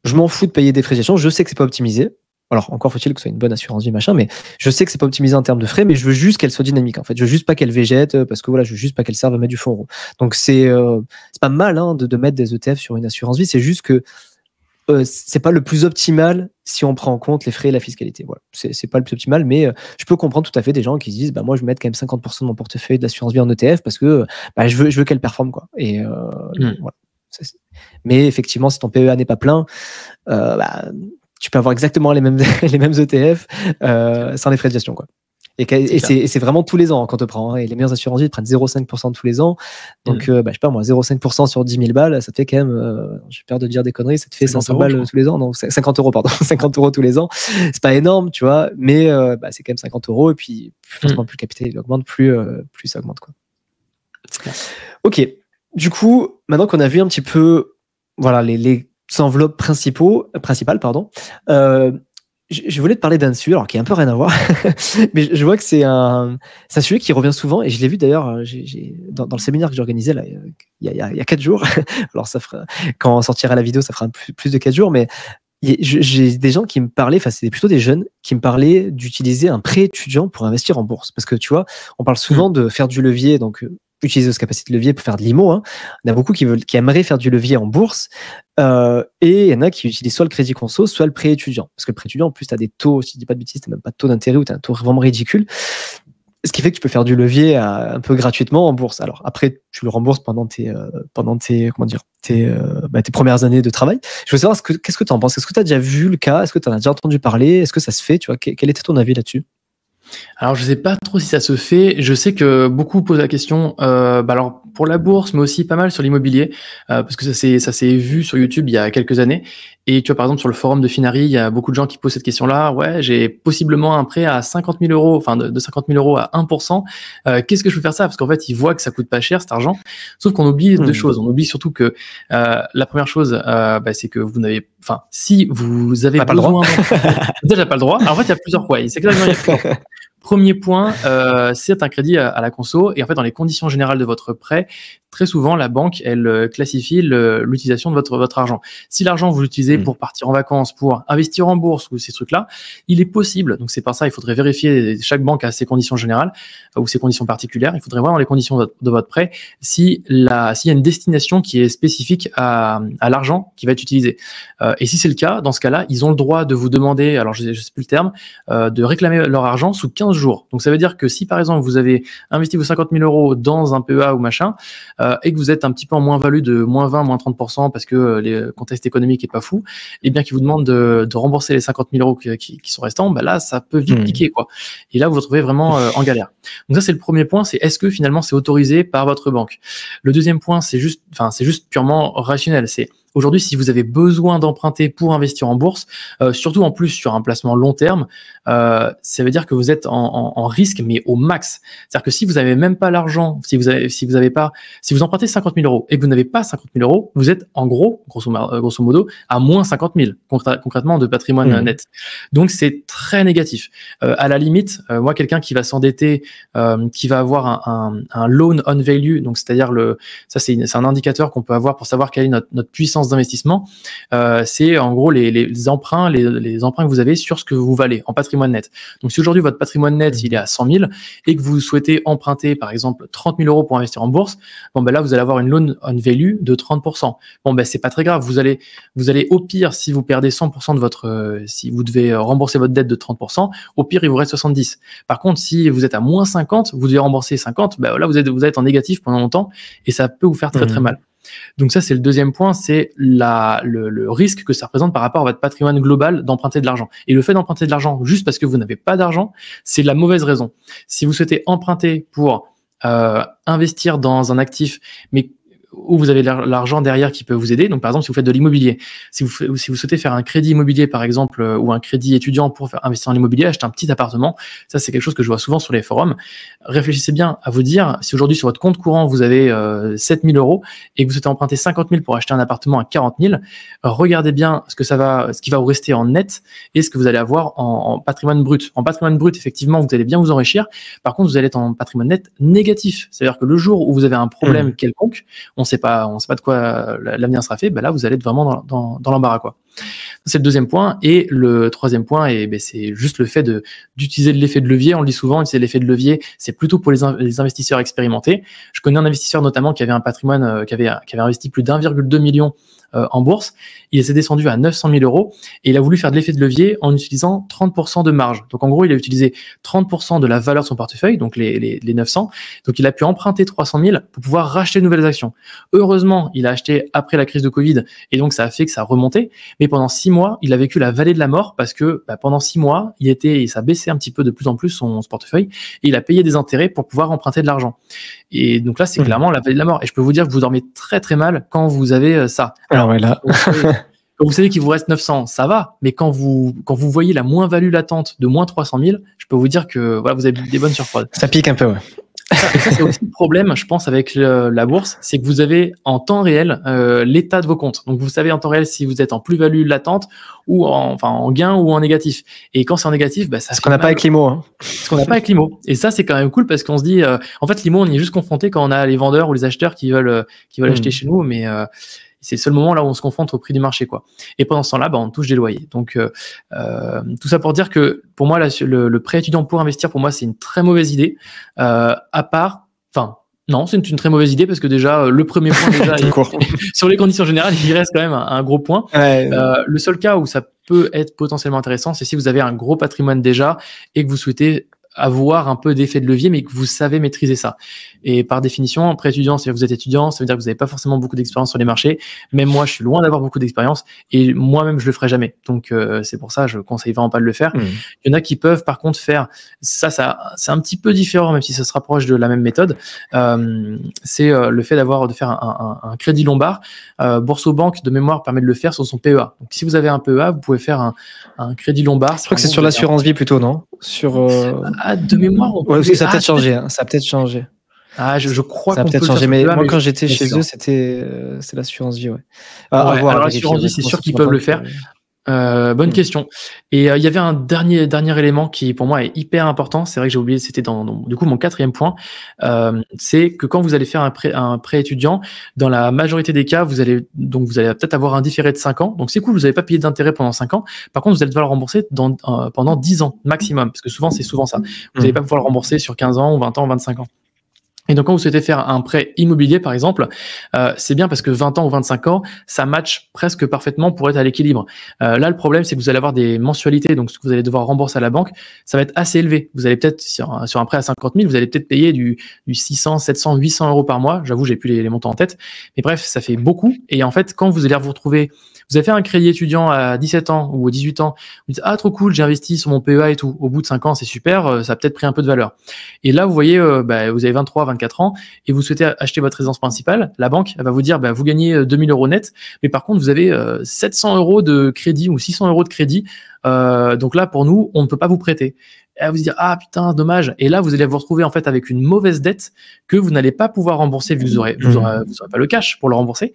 je m'en fous de payer des frais de gestion, je sais que c'est pas optimisé. Alors, encore faut-il que ce soit une bonne assurance vie, machin, mais je sais que c'est pas optimisé en termes de frais, mais je veux juste qu'elle soit dynamique, en fait. Je veux juste pas qu'elle végète, parce que je veux juste pas qu'elle serve à mettre du fonds euro. Donc, c'est pas mal, de mettre des ETF sur une assurance vie, c'est juste que c'est pas le plus optimal si on prend en compte les frais et la fiscalité. Voilà. C'est pas le plus optimal, mais je peux comprendre tout à fait des gens qui se disent, moi, je vais mettre quand même 50% de mon portefeuille d'assurance vie en ETF parce que je veux qu'elle performe, quoi. Et voilà. Mais effectivement, si ton PEA n'est pas plein, tu peux avoir exactement les mêmes ETF sans les frais de gestion, quoi. Et c'est vraiment tous les ans quand on te prend. Et les meilleures assurances vie prennent 0,5% tous les ans. Donc, je sais pas moi, 0,5% sur 10 000 balles, ça te fait quand même, j'ai peur de dire des conneries, ça te fait 500 balles tous les ans. Non, 50 euros, pardon. 50 euros tous les ans. C'est pas énorme, tu vois, mais c'est quand même 50 euros. Et puis, forcément, plus le capital il augmente, plus ça augmente, quoi. Ok. Du coup, maintenant qu'on a vu un petit peu les enveloppes principales, je voulais te parler d'un sujet, alors qui a un peu rien à voir, mais je vois que c'est un sujet qui revient souvent, et je l'ai vu d'ailleurs dans le séminaire que j'ai organisé là, il y a 4 jours. Alors quand on sortira la vidéo, ça fera plus de 4 jours, mais j'ai des gens qui me parlaient, c'est plutôt des jeunes, qui me parlaient d'utiliser un prêt étudiant pour investir en bourse. Parce que tu vois, on parle souvent de faire du levier, donc utiliser cette capacité de levier pour faire de l'IMO. Il y en a beaucoup qui aimeraient faire du levier en bourse, et il y en a qui utilisent soit le crédit conso, soit le prêt étudiant. Parce que le prêt étudiant, en plus, tu as des taux, si je dis pas de bêtises, tu n'as même pas de taux d'intérêt, ou tu as un taux vraiment ridicule. Ce qui fait que tu peux faire du levier un peu gratuitement en bourse. Alors après, tu le rembourses pendant tes premières années de travail. Je veux savoir, qu'est-ce que tu en penses? Est-ce que tu as déjà vu le cas? Est-ce que tu en as déjà entendu parler? Est-ce que ça se fait? Tu vois, quel était ton avis là-dessus? Alors, je sais pas trop si ça se fait. Je sais que beaucoup posent la question, alors pour la bourse, mais aussi pas mal sur l'immobilier, parce que ça s'est vu sur YouTube il y a quelques années. Et tu vois, par exemple, sur le forum de Finari, il y a beaucoup de gens qui posent cette question-là. Ouais, j'ai possiblement un prêt à 50 000 euros, enfin de 50 000 euros à 1%. Qu'est-ce que je peux faire ça? Parce qu'en fait, ils voient que ça coûte pas cher cet argent. Sauf qu'on oublie deux choses. On oublie surtout que la première chose, c'est que vous n'avez, si vous avez besoin, déjà pas le droit. Alors, en fait, il y a plusieurs points. C'est clairement Premier point, c'est un crédit à la conso, et en fait, dans les conditions générales de votre prêt, très souvent, la banque, elle classifie l'utilisation de votre argent. Si l'argent, vous l'utilisez pour partir en vacances, pour investir en bourse ou ces trucs-là, il est possible, donc c'est par ça, il faudrait vérifier, chaque banque a ses conditions générales ou ses conditions particulières, il faudrait voir dans les conditions de votre prêt s'il y a une destination qui est spécifique à l'argent qui va être utilisé. Et si c'est le cas, dans ce cas-là, ils ont le droit de vous demander, alors je sais plus le terme, de réclamer leur argent sous 15 jours. Donc ça veut dire que si par exemple vous avez investi vos 50 000 euros dans un PEA ou machin, et que vous êtes un petit peu en moins-value de moins 20, moins 30% parce que le contexte économique est pas fou, et bien qu'ils vous demandent de rembourser les 50 000 euros qui sont restants, bah là ça peut vite piquer, quoi. Et là vous vous retrouvez vraiment en galère. Donc ça c'est le premier point, c'est est-ce que finalement c'est autorisé par votre banque. Le deuxième point, c'est juste purement rationnel. C'est aujourd'hui, si vous avez besoin d'emprunter pour investir en bourse, surtout en plus sur un placement long terme, ça veut dire que vous êtes en risque, mais au max. C'est-à-dire que si vous n'avez même pas l'argent, si vous empruntez 50 000 euros et que vous n'avez pas 50 000 euros, vous êtes en gros, grosso modo, à moins 50 000 concrètement de patrimoine net. Donc c'est très négatif. À la limite, moi, quelqu'un qui va s'endetter, qui va avoir un loan on value, donc c'est-à-dire c'est un indicateur qu'on peut avoir pour savoir quelle est notre puissance d'investissement, c'est en gros les emprunts que vous avez sur ce que vous valez en patrimoine net. Donc si aujourd'hui votre patrimoine net il est à 100 000 et que vous souhaitez emprunter par exemple 30 000 euros pour investir en bourse, bon ben là vous allez avoir une loan on value de 30%. Bon ben c'est pas très grave, vous allez au pire, si vous perdez 100% de votre, si vous devez rembourser votre dette de 30%, au pire il vous reste 70. Par contre si vous êtes à moins 50, vous devez rembourser 50, ben là vous êtes en négatif pendant longtemps et ça peut vous faire très très mal. Donc ça, c'est le deuxième point, c'est le risque que ça représente par rapport à votre patrimoine global d'emprunter de l'argent. Et le fait d'emprunter de l'argent juste parce que vous n'avez pas d'argent, c'est la mauvaise raison. Si vous souhaitez emprunter pour investir dans un actif, mais où vous avez l'argent derrière qui peut vous aider. Donc, par exemple, si vous faites de l'immobilier, si vous souhaitez faire un crédit immobilier, par exemple, ou un crédit étudiant pour investir en immobilier, acheter un petit appartement, ça, c'est quelque chose que je vois souvent sur les forums. Réfléchissez bien à vous dire, si aujourd'hui, sur votre compte courant, vous avez 7 000 euros et que vous souhaitez emprunter 50 000 pour acheter un appartement à 40 000, regardez bien ce qui va vous rester en net et ce que vous allez avoir en patrimoine brut. En patrimoine brut, effectivement, vous allez bien vous enrichir. Par contre, vous allez être en patrimoine net négatif. C'est-à-dire que le jour où vous avez un problème quelconque, on sait pas de quoi l'avenir sera fait, ben là vous allez être vraiment dans l'embarras, quoi. C'est le deuxième point. Et le troisième point, c'est juste le fait d'utiliser l'effet de levier. On le dit souvent, utiliser l'effet de levier, c'est plutôt pour les investisseurs expérimentés. Je connais un investisseur notamment qui avait un patrimoine, qui avait investi plus d'1,2 million en bourse. Il s'est descendu à 900 000 euros et il a voulu faire de l'effet de levier en utilisant 30% de marge. Donc en gros, il a utilisé 30% de la valeur de son portefeuille, donc les 900. Donc il a pu emprunter 300 000 pour pouvoir racheter de nouvelles actions. Heureusement, il a acheté après la crise de Covid et donc ça a fait que ça a remonté. Mais pendant 6 mois, il a vécu la vallée de la mort parce que pendant 6 mois, ça baissait un petit peu de plus en plus son portefeuille et il a payé des intérêts pour pouvoir emprunter de l'argent. Et donc là, c'est clairement la vallée de la mort. Et je peux vous dire que vous dormez très très mal quand vous avez ça. Alors ouais, là. Quand vous savez qu'il vous reste 900, ça va. Mais quand vous voyez la moins-value latente de moins 300 000, je peux vous dire que voilà, vous avez des bonnes surprises. Ça pique un peu, ouais. Et ça, c'est aussi le problème, je pense, avec la bourse, c'est que vous avez en temps réel l'état de vos comptes. Donc, vous savez en temps réel si vous êtes en plus-value latente ou en gain ou en négatif. Et quand c'est en négatif, ça ce qu'on n'a pas avec l'IMO. Hein. Ce qu'on n'a pas avec l'IMO. Et ça, c'est quand même cool parce qu'on se dit, en fait, l'IMO, on y est juste confronté quand on a les vendeurs ou les acheteurs qui veulent acheter chez nous, mais c'est le seul moment là où on se confronte au prix du marché, quoi. Et pendant ce temps-là, on touche des loyers. Donc, tout ça pour dire que pour moi, là, le prêt étudiant pour investir, pour moi, c'est une très mauvaise idée. Non, c'est une très mauvaise idée parce que déjà, le premier point, sur les conditions générales, il reste quand même un gros point. Ouais. Le seul cas où ça peut être potentiellement intéressant, c'est si vous avez un gros patrimoine déjà et que vous souhaitez avoir un peu d'effet de levier, mais que vous savez maîtriser ça. Et par définition, en pré-étudiant, c'est-à-dire que vous êtes étudiant, ça veut dire que vous n'avez pas forcément beaucoup d'expérience sur les marchés. Même moi, je suis loin d'avoir beaucoup d'expérience et moi-même, je le ferai jamais. Donc, c'est pour ça, je conseille vraiment pas de le faire. Il y en a qui peuvent, par contre, faire ça, c'est un petit peu différent, même si ça se rapproche de la même méthode. C'est le fait de faire un crédit lombard. Boursorama, de mémoire, permet de le faire sur son PEA. Donc, si vous avez un PEA, vous pouvez faire un crédit lombard. Je crois que c'est sur l'assurance vie plutôt, non? De mémoire, ça a peut-être changé. Hein. Ça a peut-être changé. Je crois ça a peut-être changé, mais moi quand j'étais chez eux, c'est l'assurance vie, ouais. Alors l'assurance vie, c'est sûr qu'ils peuvent le faire. Bonne question. Et il y avait un dernier élément qui pour moi est hyper important. C'est vrai que j'ai oublié, c'était dans du coup mon 4e point. C'est que quand vous allez faire un prêt étudiant, dans la majorité des cas, vous allez peut-être avoir un différé de 5 ans. Donc c'est cool, vous n'avez pas payé d'intérêt pendant 5 ans. Par contre, vous allez devoir le rembourser pendant 10 ans maximum, parce que c'est souvent ça. Vous n'allez pas pouvoir le rembourser sur 15 ans ou 20 ans ou 25 ans. Et donc, quand vous souhaitez faire un prêt immobilier, par exemple, c'est bien parce que 20 ans ou 25 ans, ça match presque parfaitement pour être à l'équilibre. Là, le problème, c'est que vous allez avoir des mensualités, donc ce que vous allez devoir rembourser à la banque, ça va être assez élevé. Vous allez peut-être, sur un prêt à 50 000, vous allez peut-être payer du 600, 700, 800 euros par mois. J'avoue, j'ai plus les montants en tête. Mais bref, ça fait beaucoup. Et en fait, quand vous allez vous retrouver, vous avez fait un crédit étudiant à 17 ans ou à 18 ans, vous dites, ah, trop cool, j'ai investi sur mon PEA et tout. Au bout de 5 ans, c'est super, ça a peut-être pris un peu de valeur. Et là, vous voyez, vous avez 23, 24 ans et vous souhaitez acheter votre résidence principale, la banque, elle va vous dire, vous gagnez 2000 euros net, mais par contre, vous avez 700 euros de crédit ou 600 euros de crédit. Donc là, pour nous, on ne peut pas vous prêter. Et elle va vous dire, ah putain, dommage. Et là, vous allez vous retrouver en fait avec une mauvaise dette que vous n'allez pas pouvoir rembourser vu que vous aurez pas le cash pour le rembourser.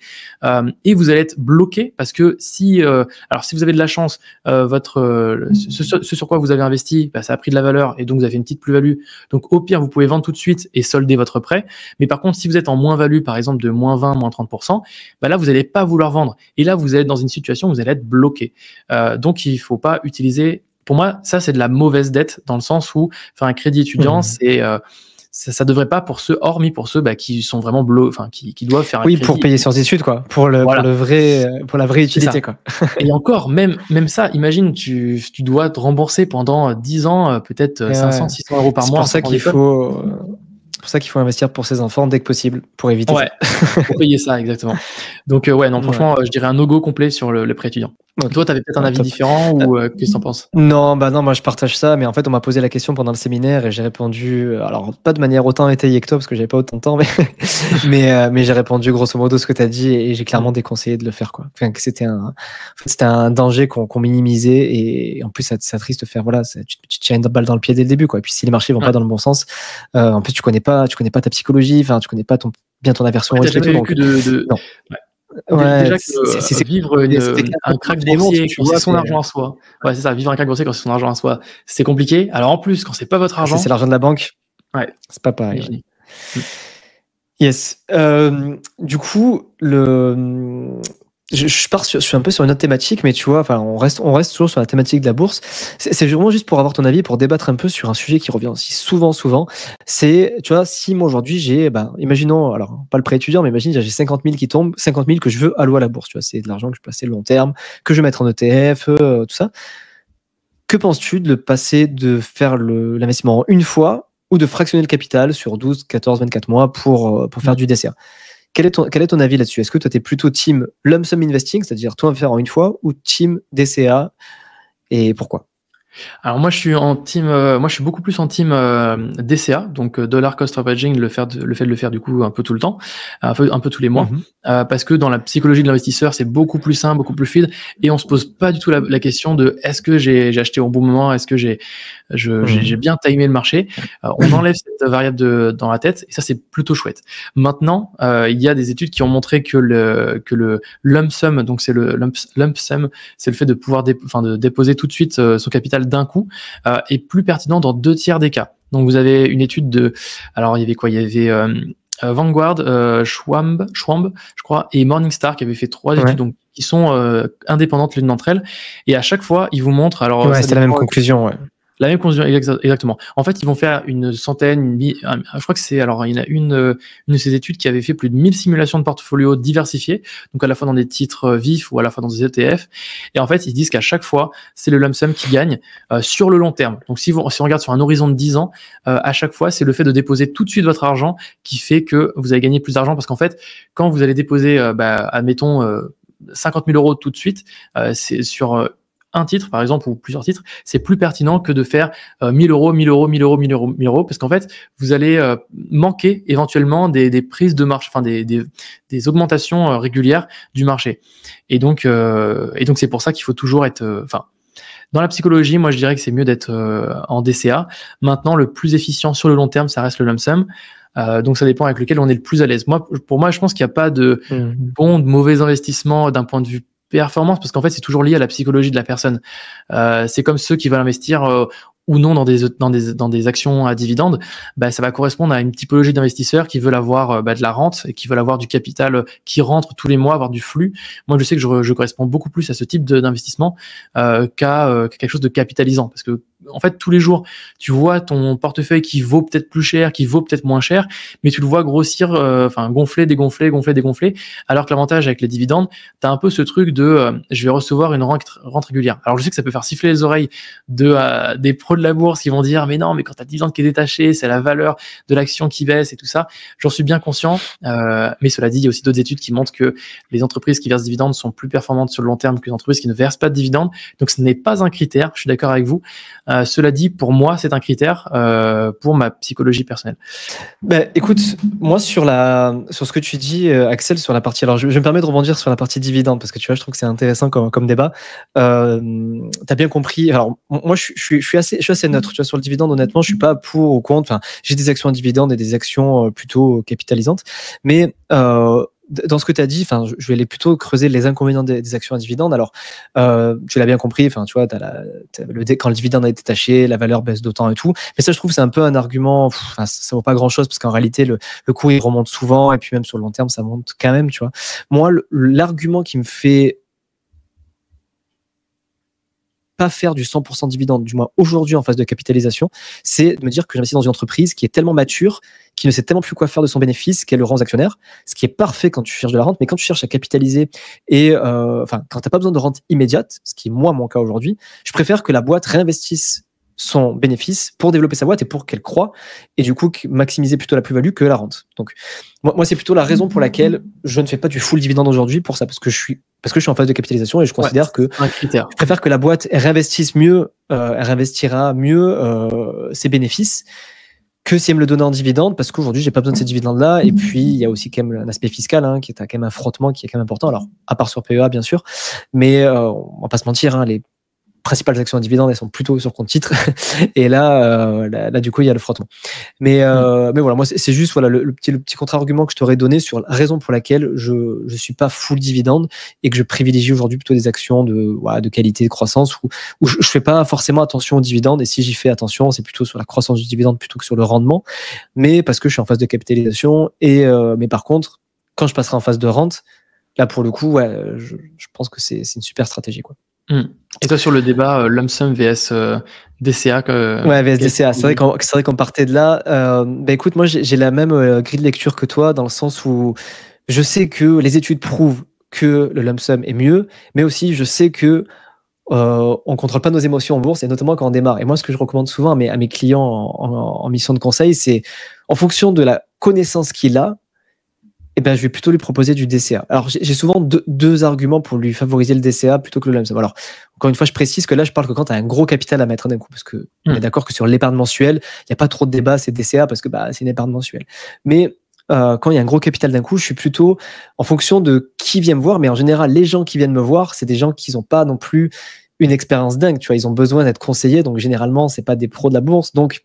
Et vous allez être bloqué parce que si vous avez de la chance, ce sur quoi vous avez investi, ça a pris de la valeur et donc vous avez une petite plus-value. Donc au pire, vous pouvez vendre tout de suite et solder votre prêt. Mais par contre, si vous êtes en moins-value, par exemple de moins 20, moins 30%, là, vous n'allez pas vouloir vendre. Et là, vous allez être dans une situation où vous allez être bloqué. Donc, il ne faut pas utiliser... Pour moi, ça, c'est de la mauvaise dette dans le sens où faire un crédit étudiant, ça devrait pas pour ceux, hormis pour ceux qui sont vraiment qui doivent faire un crédit. Oui, pour payer leurs études, quoi. Pour la vraie utilité, quoi. Et encore, même ça, imagine, tu dois te rembourser pendant 10 ans, peut-être 500, 600 euros par mois. C'est pour ça qu'il faut investir pour ses enfants dès que possible, pour éviter ça. Pour payer ça, exactement. Donc, franchement, je dirais un no-go complet sur le prêt étudiant. Okay. Toi, tu avais peut-être un avis différent ou qu'est-ce que tu en penses ? Non, moi je partage ça, mais en fait, on m'a posé la question pendant le séminaire et j'ai répondu, alors pas de manière autant étayée que toi parce que j'avais pas autant de temps, mais j'ai répondu grosso modo ce que tu as dit et j'ai clairement déconseillé de le faire, quoi. Enfin, que c'était un danger qu'on minimisait et en plus, ça triste de faire, tu tires une balle dans le pied dès le début, quoi. Et puis si les marchés vont pas dans le bon sens, en plus, tu connais pas ta psychologie, tu connais pas bien ton aversion au risque. T'as jamais vécu non. Déjà que vivre un crack boursier quand c'est son argent à soi. Ouais, c'est ça, vivre un crack boursier quand c'est son argent à soi, c'est compliqué. Alors en plus, quand c'est pas votre argent. C'est l'argent de la banque. Ouais. C'est pas pareil. Yes. Du coup, je suis un peu sur une autre thématique, mais tu vois, on reste toujours sur la thématique de la bourse. C'est vraiment juste pour avoir ton avis, pour débattre un peu sur un sujet qui revient aussi souvent. C'est, tu vois, si moi aujourd'hui j'ai, imaginons, alors pas le prêt étudiant, mais imagine j'ai 50 000 qui tombent, 50 000 que je veux allouer à la bourse. Tu vois, c'est de l'argent que je peux placer long terme, que je vais mettre en ETF, tout ça. Que penses-tu de faire l'investissement en une fois ou de fractionner le capital sur 12, 14, 24 mois pour faire du DCA? Quel est ton avis là-dessus? Est-ce que toi, tu es plutôt team lump sum investing, c'est-à-dire toi faire en une fois, ou team DCA, et pourquoi? Alors moi je suis beaucoup plus en team DCA, donc dollar cost averaging, le fait de le faire du coup un peu tout le temps, un peu tous les mois, parce que dans la psychologie de l'investisseur c'est beaucoup plus simple, beaucoup plus fluide, et on se pose pas du tout la question de est-ce que j'ai acheté au bon moment, est-ce que j'ai bien timé le marché. On enlève cette variable dans la tête et ça c'est plutôt chouette. Maintenant il y a des études qui ont montré que le lump sum, donc c'est le lump sum, c'est le fait de pouvoir de déposer tout de suite son capital d'un coup, est plus pertinent dans 2/3 des cas. Donc vous avez une étude alors il y avait quoi ? Il y avait Vanguard, Schwab, je crois, et Morningstar qui avaient fait 3 études donc, qui sont indépendantes l'une d'entre elles. Et à chaque fois, ils vous montrent... Alors, c'est la même conclusion, ouais. La même conclusion, exactement. En fait, ils vont faire une centaine, je crois que il y en a une de ces études qui avait fait plus de 1000 simulations de portfolio diversifiés, donc à la fois dans des titres vifs ou à la fois dans des ETF. Et en fait, ils disent qu'à chaque fois, c'est le lump sum qui gagne sur le long terme. Donc, si on regarde sur un horizon de 10 ans, à chaque fois, c'est le fait de déposer tout de suite votre argent qui fait que vous allez gagner plus d'argent parce qu'en fait, quand vous allez déposer, admettons, 50 000 euros tout de suite, c'est sur un titre, par exemple, ou plusieurs titres, c'est plus pertinent que de faire 1000 euros, parce qu'en fait, vous allez manquer éventuellement des prises de marché, enfin des augmentations régulières du marché. Et donc c'est pour ça qu'il faut toujours être, dans la psychologie, moi je dirais que c'est mieux d'être en DCA. Maintenant, le plus efficient sur le long terme, ça reste le lump sum. Donc ça dépend avec lequel on est le plus à l'aise. Pour moi, je pense qu'il n'y a pas de bon, de mauvais investissement d'un point de vue performance, parce qu'en fait, c'est toujours lié à la psychologie de la personne. C'est comme ceux qui veulent investir ou non dans des actions à dividendes, ça va correspondre à une typologie d'investisseurs qui veulent avoir de la rente et qui veulent avoir du capital qui rentre tous les mois, avoir du flux. Moi, je sais que je corresponds beaucoup plus à ce type d'investissement qu'à quelque chose de capitalisant, parce que en fait, tous les jours, tu vois ton portefeuille qui vaut peut-être plus cher, qui vaut peut-être moins cher, mais tu le vois grossir, gonfler, dégonfler, gonfler, dégonfler, alors que l'avantage avec les dividendes, tu as un peu ce truc de je vais recevoir une rente régulière. Alors, je sais que ça peut faire siffler les oreilles des pros de la bourse qui vont dire mais non, mais quand tu as le dividende qui est détaché, c'est la valeur de l'action qui baisse et tout ça. J'en suis bien conscient, mais cela dit, il y a aussi d'autres études qui montrent que les entreprises qui versent des dividendes sont plus performantes sur le long terme que les entreprises qui ne versent pas de dividendes. Donc, ce n'est pas un critère, je suis d'accord avec vous. Cela dit, pour moi, c'est un critère pour ma psychologie personnelle. Écoute, moi sur ce que tu dis, Axel, sur la partie. Alors, je me permets de rebondir sur la partie dividende parce que tu vois, je trouve que c'est intéressant comme débat. T'as bien compris. Alors, moi, je suis assez neutre. Tu vois, sur le dividende, honnêtement, je suis pas pour ou contre. Enfin, j'ai des actions à dividende et des actions plutôt capitalisantes, mais dans ce que tu as dit, je vais aller plutôt creuser les inconvénients des actions à dividende. Alors, tu l'as bien compris, tu vois, quand le dividende est détaché, la valeur baisse d'autant et tout. Mais ça, je trouve, c'est un peu un argument, ça vaut pas grand-chose parce qu'en réalité, le cours, il remonte souvent et puis même sur le long terme, ça monte quand même, tu vois. Moi, l'argument qui me fait pas faire du 100% dividende, du moins aujourd'hui en phase de capitalisation, c'est de me dire que j'investis dans une entreprise qui est tellement mature, qui ne sait tellement plus quoi faire de son bénéfice, qu'elle le rend aux actionnaires, ce qui est parfait quand tu cherches de la rente, mais quand tu cherches à capitaliser et quand tu n'as pas besoin de rente immédiate, ce qui est moi mon cas aujourd'hui, je préfère que la boîte réinvestisse son bénéfice pour développer sa boîte et pour qu'elle croît et du coup maximiser plutôt la plus-value que la rente. Donc moi c'est plutôt la raison pour laquelle je ne fais pas du full dividende aujourd'hui, pour ça, parce que je suis en phase de capitalisation et je considère que je préfère que la boîte réinvestisse mieux, elle réinvestira mieux ses bénéfices que si elle me le donnait en dividende, parce qu'aujourd'hui j'ai pas besoin de ces dividendes-là. Et puis il y a aussi quand même un aspect fiscal qui est quand même un frottement qui est quand même important. Alors à part sur PEA bien sûr, mais on va pas se mentir, les principales actions à dividendes, elles sont plutôt sur compte titre. Et là, du coup, il y a le frottement. Mais voilà, moi, c'est juste le petit contre-argument que je t'aurais donné sur la raison pour laquelle je suis pas full dividende et que je privilégie aujourd'hui plutôt des actions de qualité, de croissance où je fais pas forcément attention aux dividendes. Et si j'y fais attention, c'est plutôt sur la croissance du dividende plutôt que sur le rendement. Mais parce que je suis en phase de capitalisation mais par contre, quand je passerai en phase de rente, là, pour le coup, je pense que c'est une super stratégie, quoi. Et toi, sur le débat lump sum vs DCA VS DCA, c'est vrai qu'on partait de là. Écoute, moi j'ai la même grille de lecture que toi, dans le sens où je sais que les études prouvent que le lump sum est mieux, mais aussi je sais que on contrôle pas nos émotions en bourse, et notamment quand on démarre. Et moi, ce que je recommande souvent à mes clients en mission de conseil, c'est en fonction de la connaissance qu'il a, je vais plutôt lui proposer du DCA. Alors, j'ai souvent deux arguments pour lui favoriser le DCA plutôt que le lump sum. Alors, encore une fois, je précise que là, je parle que quand tu as un gros capital à mettre d'un coup, parce que on est d'accord que sur l'épargne mensuelle, il n'y a pas trop de débat, c'est DCA parce que c'est une épargne mensuelle. Mais quand il y a un gros capital d'un coup, je suis plutôt en fonction de qui vient me voir. Mais en général, les gens qui viennent me voir, c'est des gens qui n'ont pas non plus une expérience dingue. Tu vois, ils ont besoin d'être conseillés. Donc, généralement, c'est pas des pros de la bourse. Donc,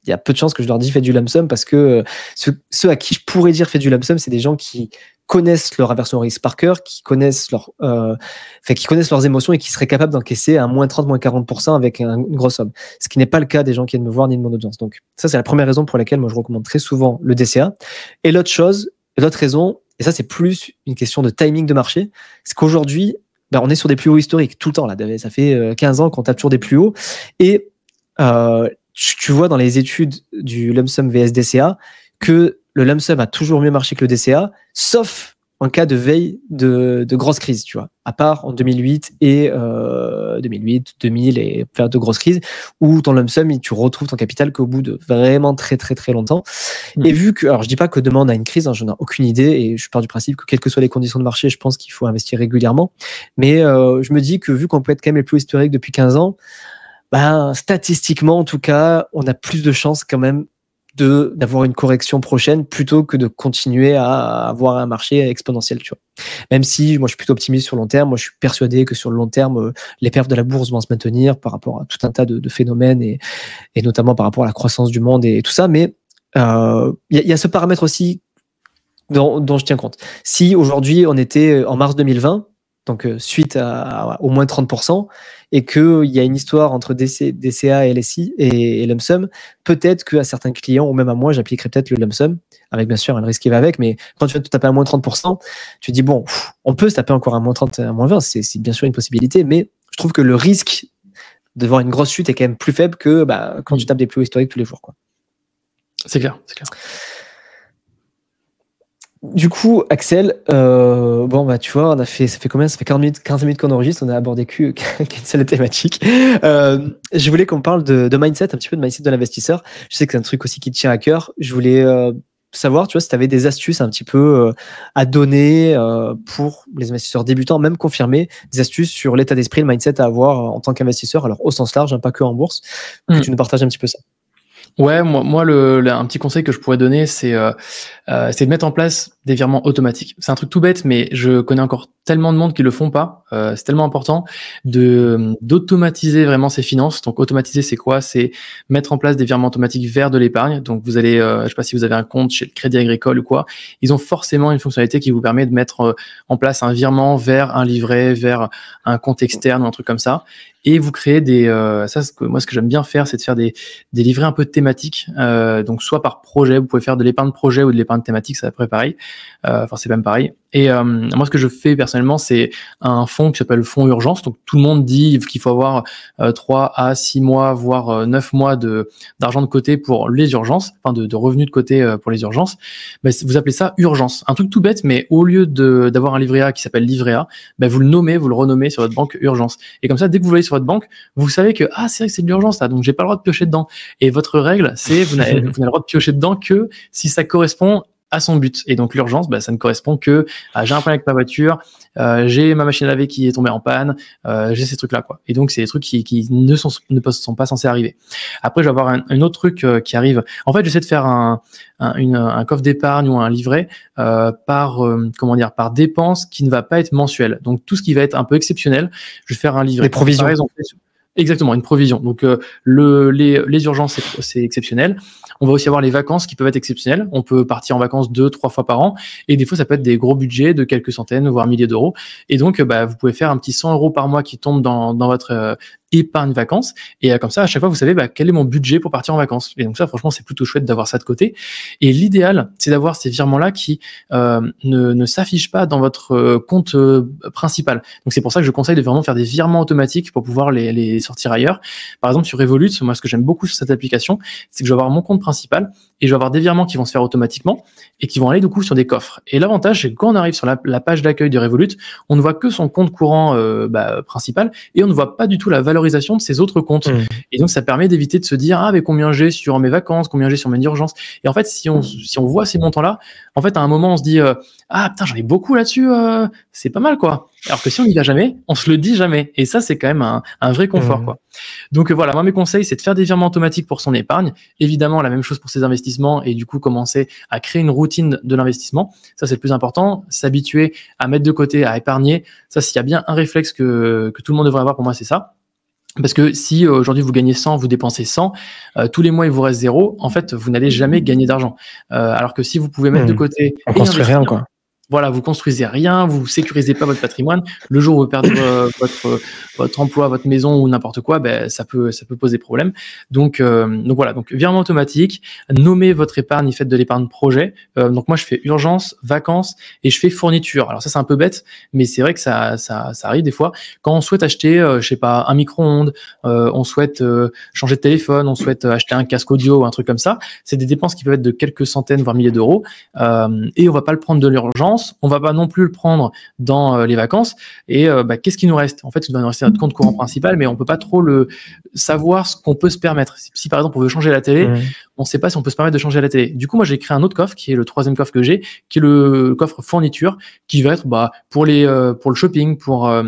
il y a peu de chances que je leur dise fais du lump sum, parce que ceux à qui je pourrais dire fais du lump sum, c'est des gens qui connaissent leur aversion au risque par cœur, qui connaissent leurs émotions et qui seraient capables d'encaisser un moins 30, moins 40% avec une grosse somme. Ce qui n'est pas le cas des gens qui viennent me voir ni de mon audience. Donc ça, c'est la première raison pour laquelle moi je recommande très souvent le DCA. Et l'autre raison, et ça c'est plus une question de timing de marché, c'est qu'aujourd'hui, on est sur des plus hauts historiques tout le temps. Là, ça fait 15 ans qu'on tape toujours des plus hauts. Et tu vois dans les études du lump sum vs DCA que le lump sum a toujours mieux marché que le DCA, sauf en cas de veille de grosse crise, tu vois. À part en 2008 et 2000 et faire de grosses crises, où ton lump sum, tu retrouves ton capital qu'au bout de vraiment très très très longtemps. Et vu que, alors je dis pas que demain on a une crise, je n'en ai aucune idée, et je pars du principe que quelles que soient les conditions de marché, je pense qu'il faut investir régulièrement. Mais je me dis que vu qu'on peut être quand même les plus historiques depuis 15 ans, statistiquement, en tout cas, on a plus de chances quand même d'avoir une correction prochaine plutôt que de continuer à avoir un marché exponentiel, tu vois. Même si moi je suis plutôt optimiste sur le long terme, moi je suis persuadé que sur le long terme, les perfs de la bourse vont se maintenir par rapport à tout un tas de phénomènes et notamment par rapport à la croissance du monde et tout ça. Mais il y a ce paramètre aussi dont je tiens compte. Si aujourd'hui on était en mars 2020, donc suite à au moins 30%, et qu'il y a une histoire entre DCA et LSI et lump sum, peut-être qu'à certains clients, ou même à moi, j'appliquerai peut-être le lump sum, avec bien sûr un risque qui va avec, mais quand tu vas te taper à moins 30%, tu te dis, bon, on peut se taper encore à moins 30, à moins 20, c'est bien sûr une possibilité, mais je trouve que le risque de voir une grosse chute est quand même plus faible que quand tu tapes des plus hauts historiques tous les jours, quoi. C'est clair, c'est clair. Du coup, Axel, tu vois, ça fait combien? Ça fait 15 minutes qu'on enregistre, on a abordé qu'une seule thématique. Je voulais qu'on parle de mindset, un petit peu de mindset de l'investisseur. Je sais que c'est un truc aussi qui te tient à cœur. Je voulais savoir, tu vois, si tu avais des astuces un petit peu à donner pour les investisseurs débutants, même confirmés, des astuces sur l'état d'esprit, le mindset à avoir en tant qu'investisseur, alors au sens large, hein, pas que en bourse, que tu nous partages un petit peu ça. Ouais, moi un petit conseil que je pourrais donner, c'est de mettre en place des virements automatiques. C'est un truc tout bête, mais je connais encore tellement de monde qui le font pas. C'est tellement important d'automatiser vraiment ses finances. Donc automatiser, c'est quoi? C'est mettre en place des virements automatiques vers de l'épargne. Donc vous allez, je sais pas si vous avez un compte chez le Crédit Agricole ou quoi, ils ont forcément une fonctionnalité qui vous permet de mettre en place un virement vers un livret, vers un compte externe ou un truc comme ça. Et vous créez ce que j'aime bien faire, c'est de faire des livrets un peu thématiques. Donc soit par projet, vous pouvez faire de l'épargne projet ou de l'épargne thématique, c'est à peu près pareil. Enfin, c'est même pareil. Et moi, ce que je fais personnellement, c'est un fonds qui s'appelle fonds urgence. Donc tout le monde dit qu'il faut avoir 3 à 6 mois, voire 9 mois d'argent de côté pour les urgences, enfin de revenus de côté pour les urgences. Vous appelez ça urgence. Un truc tout bête, mais au lieu d'avoir un livret A qui s'appelle livret A, vous le renommez sur votre banque urgence. Et comme ça, dès que vous voyez sur votre banque, vous savez que c'est vrai que c'est de l'urgence là, donc j'ai pas le droit de piocher dedans. Et votre règle, c'est vous n'avez le droit de piocher dedans que si ça correspond à son but. Et donc l'urgence, ça ne correspond que à j'ai un problème avec ma voiture, j'ai ma machine à laver qui est tombée en panne, j'ai ces trucs-là, quoi. Et donc c'est des trucs qui ne sont pas censés arriver. Après, je vais avoir un autre truc qui arrive. En fait, j'essaie de faire un coffre d'épargne ou un livret par dépense qui ne va pas être mensuel. Donc tout ce qui va être un peu exceptionnel, je vais faire un livret. Les provisions. Par exemple, exactement, une provision. Donc les urgences, c'est exceptionnel. On va aussi avoir les vacances qui peuvent être exceptionnelles. On peut partir en vacances 2-3 fois par an. Et des fois, ça peut être des gros budgets de quelques centaines, voire milliers d'euros. Et donc, vous pouvez faire un petit 100 € par mois qui tombe dans votre épargne vacances. Et comme ça, à chaque fois, vous savez quel est mon budget pour partir en vacances. Et donc ça, franchement, c'est plutôt chouette d'avoir ça de côté. Et l'idéal, c'est d'avoir ces virements-là qui ne s'affichent pas dans votre compte principal. Donc c'est pour ça que je conseille de vraiment faire des virements automatiques pour pouvoir les sortir ailleurs. Par exemple, sur Revolut, moi, ce que j'aime beaucoup sur cette application, c'est que je vais avoir mon compte principal et je vais avoir des virements qui vont se faire automatiquement et qui vont aller du coup sur des coffres. Et l'avantage, c'est que quand on arrive sur la page d'accueil de Revolut, on ne voit que son compte courant principal et on ne voit pas du tout la valorisation de ses autres comptes. Et donc, ça permet d'éviter de se dire mais combien j'ai sur mes vacances, combien j'ai sur mes urgences. Et en fait, si on voit ces montants-là, en fait, à un moment, on se dit putain, j'en ai beaucoup là-dessus, c'est pas mal, quoi. Alors que si on n'y va jamais, on se le dit jamais. Et ça, c'est quand même un vrai confort, quoi. Donc voilà, moi, mes conseils, c'est de faire des virements automatiques pour son épargne. Évidemment, la même chose pour ses investissements et du coup, commencer à créer une routine de l'investissement. Ça, c'est le plus important. S'habituer à mettre de côté, à épargner. Ça, s'il y a bien un réflexe que tout le monde devrait avoir, pour moi, c'est ça. Parce que si aujourd'hui vous gagnez 100, vous dépensez 100, tous les mois il vous reste 0, en fait vous n'allez jamais gagner d'argent. Alors que si vous pouvez mettre de côté, on construit rien, quoi. Voilà, vous construisez rien, vous sécurisez pas votre patrimoine. Le jour où vous perdez votre emploi, votre maison ou n'importe quoi, ça peut poser problème. Donc voilà, donc virement automatique, nommez votre épargne, faites de l'épargne projet. Donc moi je fais urgence, vacances et je fais fourniture. Alors ça c'est un peu bête, mais c'est vrai que ça arrive des fois. Quand on souhaite acheter, je sais pas, un micro-ondes, on souhaite changer de téléphone, on souhaite acheter un casque audio ou un truc comme ça, c'est des dépenses qui peuvent être de quelques centaines voire milliers d'euros et on va pas le prendre de l'urgence. On va pas non plus le prendre dans les vacances. Et qu'est-ce qui nous reste? En fait, il doit nous rester notre compte courant principal, mais on peut pas trop savoir ce qu'on peut se permettre. Si par exemple on veut changer la télé, on ne sait pas si on peut se permettre de changer la télé. Du coup, moi j'ai créé un autre coffre qui est le troisième coffre que j'ai, qui est le coffre fourniture, qui va être pour le shopping, pour la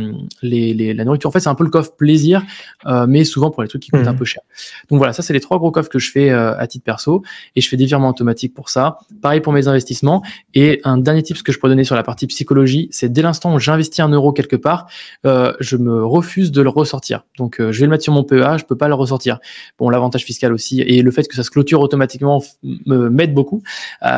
nourriture. En fait, c'est un peu le coffre plaisir, mais souvent pour les trucs qui coûtent un peu cher. Donc voilà, ça c'est les 3 gros coffres que je fais à titre perso, et je fais des virements automatiques pour ça. Pareil pour mes investissements. Et un dernier tip que je pourrais donner sur la partie psychologie, c'est dès l'instant où j'investis 1 euro quelque part, je me refuse de le ressortir. Donc, je vais le mettre sur mon PEA, je peux pas le ressortir. Bon, l'avantage fiscal aussi, et le fait que ça se clôture automatiquement m'aide beaucoup,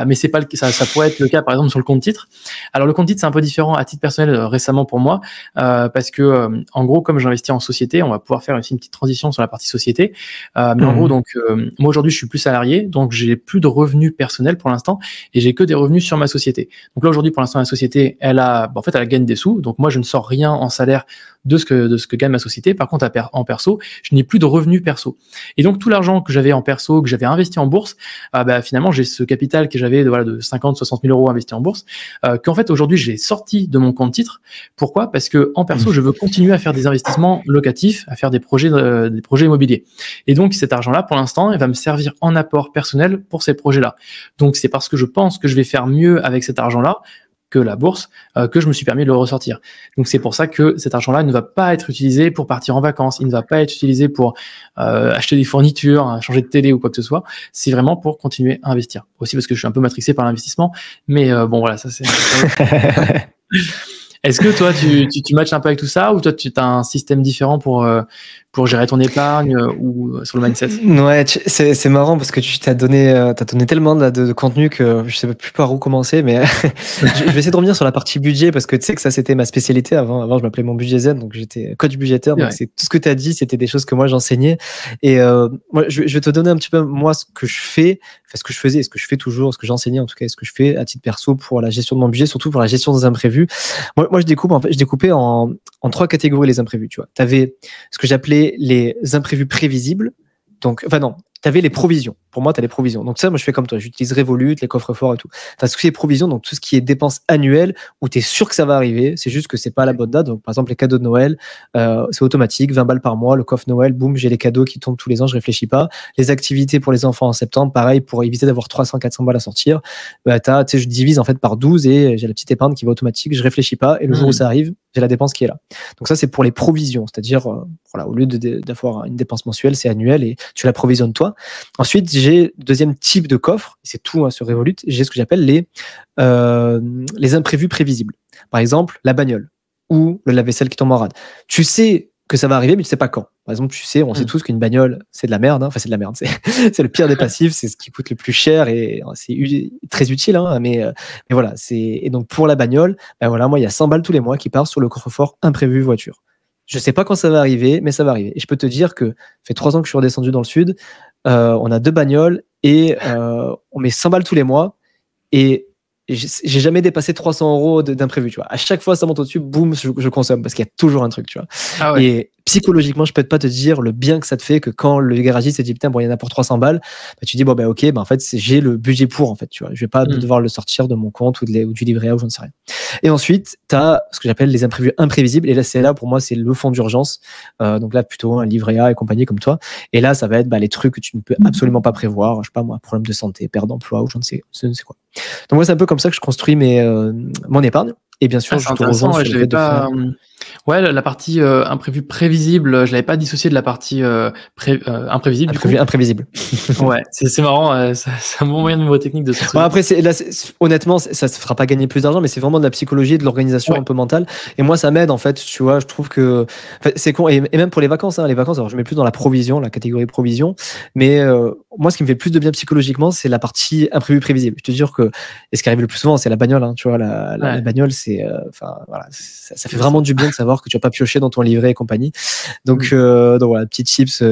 mais c'est pas ça pourrait être le cas, par exemple, sur le compte titre. Alors, le compte titre, c'est un peu différent à titre personnel récemment pour moi, parce que, en gros, comme j'investis en société, on va pouvoir faire aussi une petite transition sur la partie société. Mais en gros, donc, moi aujourd'hui, je suis plus salarié, donc j'ai plus de revenus personnels pour l'instant, et j'ai que des revenus sur ma société. Donc là, aujourd'hui, pour l'instant, la société, elle gagne des sous. Donc moi, je ne sors rien en salaire de ce que gagne ma société. Par contre, en perso, je n'ai plus de revenus perso. Et donc, tout l'argent que j'avais en perso, que j'avais investi en bourse, finalement, j'ai ce capital que j'avais de 50, 60 000 euros investi en bourse, qu'en fait, aujourd'hui, j'ai sorti de mon compte titre. Pourquoi? Parce que en perso, je veux continuer à faire des investissements locatifs, à faire des projets immobiliers. Et donc, cet argent-là, pour l'instant, il va me servir en apport personnel pour ces projets-là. Donc, c'est parce que je pense que je vais faire mieux avec cet argent-là que la bourse, que je me suis permis de le ressortir. Donc, c'est pour ça que cet argent-là ne va pas être utilisé pour partir en vacances, il ne va pas être utilisé pour acheter des fournitures, changer de télé ou quoi que ce soit. C'est vraiment pour continuer à investir. Aussi parce que je suis un peu matrixé par l'investissement, mais bon, voilà, ça c'est... Est-ce que toi, tu matches un peu avec tout ça, ou toi, tu as un système différent pour gérer ton épargne ou sur le mindset? Ouais, c'est marrant parce que tu t'as donné tellement de contenu que je sais plus par où commencer, mais je vais essayer de revenir sur la partie budget parce que tu sais que ça, c'était ma spécialité avant. Avant, je m'appelais Mon Budget Zen, donc j'étais coach budgétaire. Donc, c'est tout ce que tu as dit, c'était des choses que moi, j'enseignais. Et moi, je vais te donner un petit peu, moi, ce que je fais, ce que je faisais, ce que je fais toujours, ce que j'enseignais en tout cas, et ce que je fais à titre perso pour la gestion de mon budget, surtout pour la gestion des imprévus. Moi, je découpais en 3 catégories les imprévus, tu vois. Tu avais ce que j'appelais les imprévus prévisibles. Donc, enfin non, tu avais les provisions. Pour moi, tu as les provisions. Donc ça, moi, je fais comme toi. J'utilise Revolut, les coffres-forts et tout. Enfin, ce qui est provisions, donc tout ce qui est dépenses annuelles où tu es sûr que ça va arriver. C'est juste que c'est pas à la bonne date. Donc, par exemple, les cadeaux de Noël, c'est automatique, 20 balles par mois, le coffre Noël, boum, j'ai les cadeaux qui tombent tous les ans, je réfléchis pas. Les activités pour les enfants en septembre, pareil, pour éviter d'avoir 300, 400 balles à sortir, je divise en fait par 12 et j'ai la petite épargne qui va automatique, je réfléchis pas. Et le jour où ça arrive, j'ai la dépense qui est là. Donc ça, c'est pour les provisions. C'est-à-dire, au lieu d'avoir une dépense mensuelle, c'est annuel et tu la provisionnes toi. Ensuite, j'ai deuxième type de coffre, c'est tout sur Revolut, j'ai ce que j'appelle les imprévus prévisibles. Par exemple, la bagnole ou le lave-vaisselle qui tombe en rade. Tu sais que ça va arriver, mais tu sais pas quand. Par exemple, on sait tous qu'une bagnole, c'est de la merde. Enfin, c'est de la merde. C'est le pire des passifs, c'est ce qui coûte le plus cher et c'est très utile. Mais voilà. Et donc, pour la bagnole, moi, il y a 100 balles tous les mois qui partent sur le coffre-fort imprévu voiture. Je sais pas quand ça va arriver, mais ça va arriver. Et je peux te dire que ça fait 3 ans que je suis redescendu dans le sud. On a 2 bagnoles et on met 100 balles tous les mois. Et j'ai jamais dépassé 300 euros d'imprévu, tu vois. À chaque fois, ça monte au-dessus, boum, je consomme parce qu'il y a toujours un truc, tu vois. Ah ouais. Et psychologiquement, je peux pas te dire le bien que ça te fait que quand le garagiste se dit putain, bon, il y en a pour 300 balles, tu dis ok, en fait, j'ai le budget pour, en fait, tu vois. Je vais pas devoir le sortir de mon compte ou du livret A ou je ne sais rien. Et ensuite, tu as ce que j'appelle les imprévus imprévisibles. Et là, pour moi, c'est le fonds d'urgence. Donc là, plutôt un livret A et compagnie comme toi. Et là, ça va être les trucs que tu ne peux absolument pas prévoir. Je sais pas moi, problème de santé, perte d'emploi ou je ne sais quoi. Donc moi, c'est un peu comme ça que je construis mon épargne. Et bien sûr, je te rejoins sur le fait de faire... Ouais, la partie imprévue prévisible, je l'avais pas dissocié de la partie imprévisible. Imprévisible. Ouais, c'est marrant, c'est un bon moyen de nouveau technique de se souvenir. Après, honnêtement, ça se fera pas gagner plus d'argent, mais c'est vraiment de la psychologie et de l'organisation un peu mentale. Et moi, ça m'aide en fait, tu vois, je trouve que c'est con. Et même pour les vacances, alors je mets plus dans la provision, la catégorie provision, mais moi, ce qui me fait plus de bien psychologiquement, c'est la partie imprévue prévisible. Je te jure que, et ce qui arrive le plus souvent, c'est la bagnole, tu vois, la bagnole, c'est, ça fait vraiment du bien de savoir que tu vas pas piocher dans ton livret et compagnie. Donc voilà, petit tips,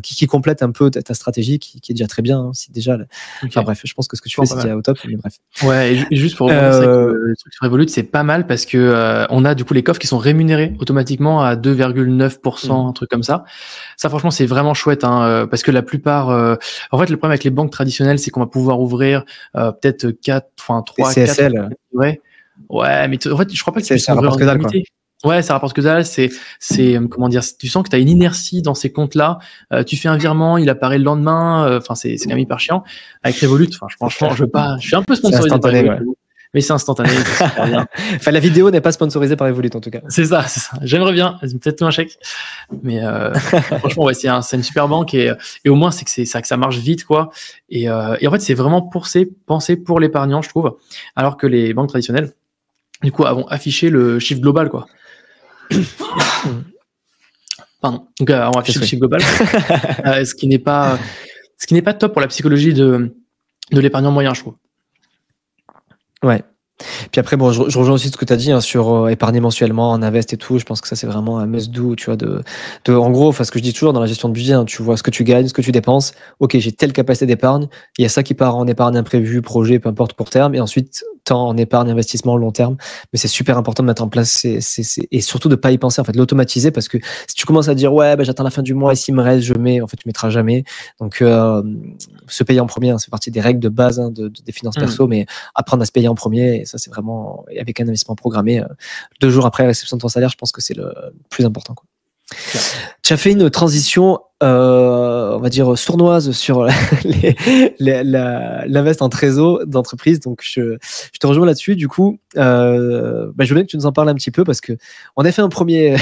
qui complète un peu ta stratégie, qui est déjà très bien. C'est déjà. Bref, je pense que ce que tu fais, c'est déjà au top. Mais bref. Ouais, et juste pour revenir, le truc sur Revolut, c'est pas mal parce que on a du coup les coffres qui sont rémunérés automatiquement à 2,9%, un truc comme ça. Ça, franchement, c'est vraiment chouette, parce que la plupart, en fait, le problème avec les banques traditionnelles, c'est qu'on va pouvoir ouvrir peut-être 3, 4. Ouais, mais en fait, je crois pas que c'est ça rapporte que dalle, quoi. Ouais, ça rapporte que dalle. C'est comment dire, tu sens que tu as une inertie dans ces comptes-là. Tu fais un virement, il apparaît le lendemain. C'est quand même hyper chiant. Avec Revolut, franchement, je suis un peu sponsorisé par Revolut, mais c'est instantané. La vidéo n'est pas sponsorisée par Revolut en tout cas. C'est ça. J'aimerais bien. Peut-être un chèque. Mais franchement, ouais, c'est une super banque et au moins c'est que ça marche vite, quoi. Et en fait, c'est vraiment pensé pour l'épargnant, je trouve. Alors que les banques traditionnelles, du coup, avons affiché le chiffre global, quoi. Pardon. Donc, avons affiché le chiffre global, ce qui n'est pas top pour la psychologie de l'épargnant moyen, je trouve. Ouais. Puis après, bon, je rejoins aussi ce que tu as dit sur épargner mensuellement en invest et tout. Je pense que ça, c'est vraiment un must-do, tu vois, en gros, ce que je dis toujours dans la gestion de budget, tu vois ce que tu gagnes, ce que tu dépenses. Ok, j'ai telle capacité d'épargne. Il y a ça qui part en épargne imprévue, projet, peu importe, court terme. Et ensuite, tant en épargne, investissement, long terme. Mais c'est super important de mettre en place et surtout de pas y penser, en fait, l'automatiser, parce que si tu commences à dire, ouais, j'attends la fin du mois et s'il me reste, je mets, en fait, tu mettras jamais. Donc, se payer en premier, c'est partie des règles de base des finances perso, mais apprendre à se payer en premier. Et ça, c'est vraiment, avec un investissement programmé, 2 jours après la réception de ton salaire, je pense que c'est le plus important, quoi. Ouais. Tu as fait une transition, on va dire, sournoise sur l'invest en trésor d'entreprise. Donc, je te rejoins là-dessus. Du coup, je veux bien que tu nous en parles un petit peu, parce que on a fait un premier,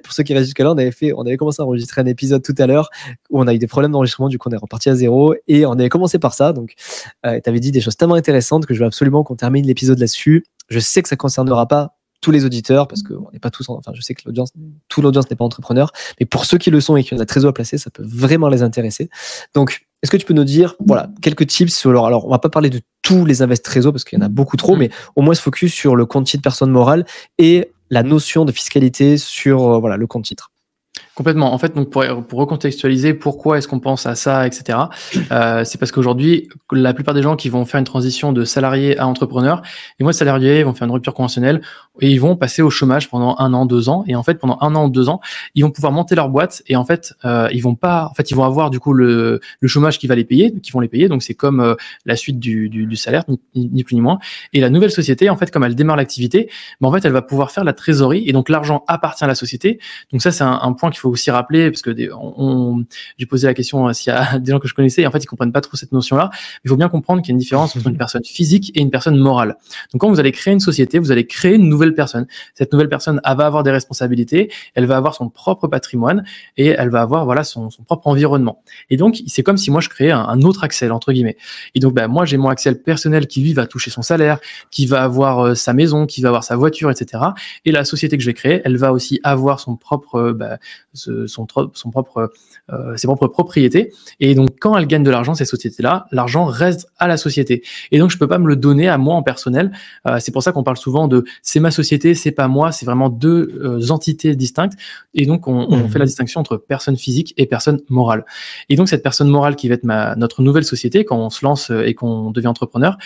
pour ceux qui restent jusqu'à là, on avait commencé à enregistrer un épisode tout à l'heure où on a eu des problèmes d'enregistrement. Du coup, on est reparti à zéro et on avait commencé par ça. Donc, tu avais dit des choses tellement intéressantes que je veux absolument qu'on termine l'épisode là-dessus. Je sais que ça ne concernera pas tous les auditeurs, parce qu'on n'est pas tous, je sais que toute l'audience n'est pas entrepreneur, mais pour ceux qui le sont et qui ont de la trésor à placer, ça peut vraiment les intéresser. Donc, est-ce que tu peux nous dire, voilà, quelques tips? Alors, on va pas parler de tous les invests trésor parce qu'il y en a beaucoup trop, mais au moins se focus sur le compte titre personne morale et la notion de fiscalité sur le compte titre. Complètement. En fait, donc pour recontextualiser, pourquoi est-ce qu'on pense à ça, etc. C'est parce qu'aujourd'hui, la plupart des gens qui vont faire une transition de salarié à entrepreneur, et moi salariés, ils vont faire une rupture conventionnelle et ils vont passer au chômage pendant 1 an, 2 ans. Et en fait, pendant 1 an ou 2 ans, ils vont pouvoir monter leur boîte et en fait, ils vont avoir du coup le chômage qui vont les payer. Donc c'est comme la suite du salaire, ni plus ni moins. Et la nouvelle société, en fait, comme elle démarre l'activité, en fait, elle va pouvoir faire la trésorerie et donc l'argent appartient à la société. Donc ça, c'est un point qu'il faut aussi rappeler, parce que j'ai posé la question s'il y a des gens que je connaissais et en fait ils comprennent pas trop cette notion-là. Il faut bien comprendre qu'il y a une différence entre une personne physique et une personne morale. Donc quand vous allez créer une société, vous allez créer une nouvelle personne. Cette nouvelle personne, elle va avoir des responsabilités, elle va avoir son propre patrimoine et elle va avoir son propre environnement. Et donc c'est comme si moi je créais un autre Axel entre guillemets. Et donc moi j'ai mon Axel personnel qui lui va toucher son salaire, qui va avoir sa maison, qui va avoir sa voiture, etc. Et la société que je vais créer, elle va aussi avoir son propre ses propres propriétés. Et donc, quand elles gagnent de l'argent, ces sociétés-là, l'argent reste à la société. Et donc, je peux pas me le donner à moi en personnel. C'est pour ça qu'on parle souvent de c'est ma société, c'est pas moi. C'est vraiment 2 entités distinctes. Et donc, on fait la distinction entre personne physique et personne morale. Et donc, cette personne morale qui va être notre nouvelle société, quand on se lance et qu'on devient entrepreneur,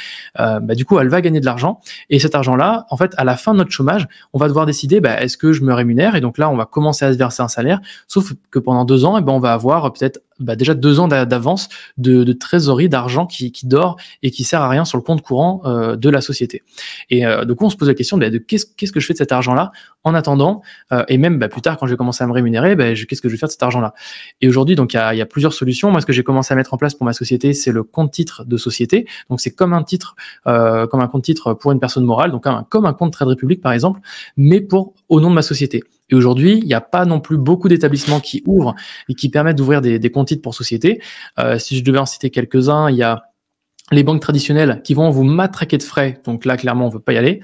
du coup, elle va gagner de l'argent. Et cet argent-là, en fait, à la fin de notre chômage, on va devoir décider, est-ce que je me rémunère? Et donc là, on va commencer à se verser un salaire. Sauf que pendant 2 ans, on va avoir peut-être déjà 2 ans d'avance de trésorerie, d'argent qui dort et qui sert à rien sur le compte courant de la société. Et du coup, on se pose la question de qu'est-ce que je fais de cet argent-là en attendant, et même plus tard, quand je vais commencer à me rémunérer, qu'est-ce que je vais faire de cet argent-là? Et aujourd'hui, donc il y a plusieurs solutions. Moi, ce que j'ai commencé à mettre en place pour ma société, c'est le compte titre de société. Donc c'est comme un compte titre pour une personne morale, donc comme un compte Trade Republic par exemple, mais au nom de ma société. Et aujourd'hui, il n'y a pas non plus beaucoup d'établissements qui ouvrent et qui permettent d'ouvrir des comptes titres pour société. Si je devais en citer quelques-uns, il y a les banques traditionnelles qui vont vous matraquer de frais, donc là clairement on veut pas y aller.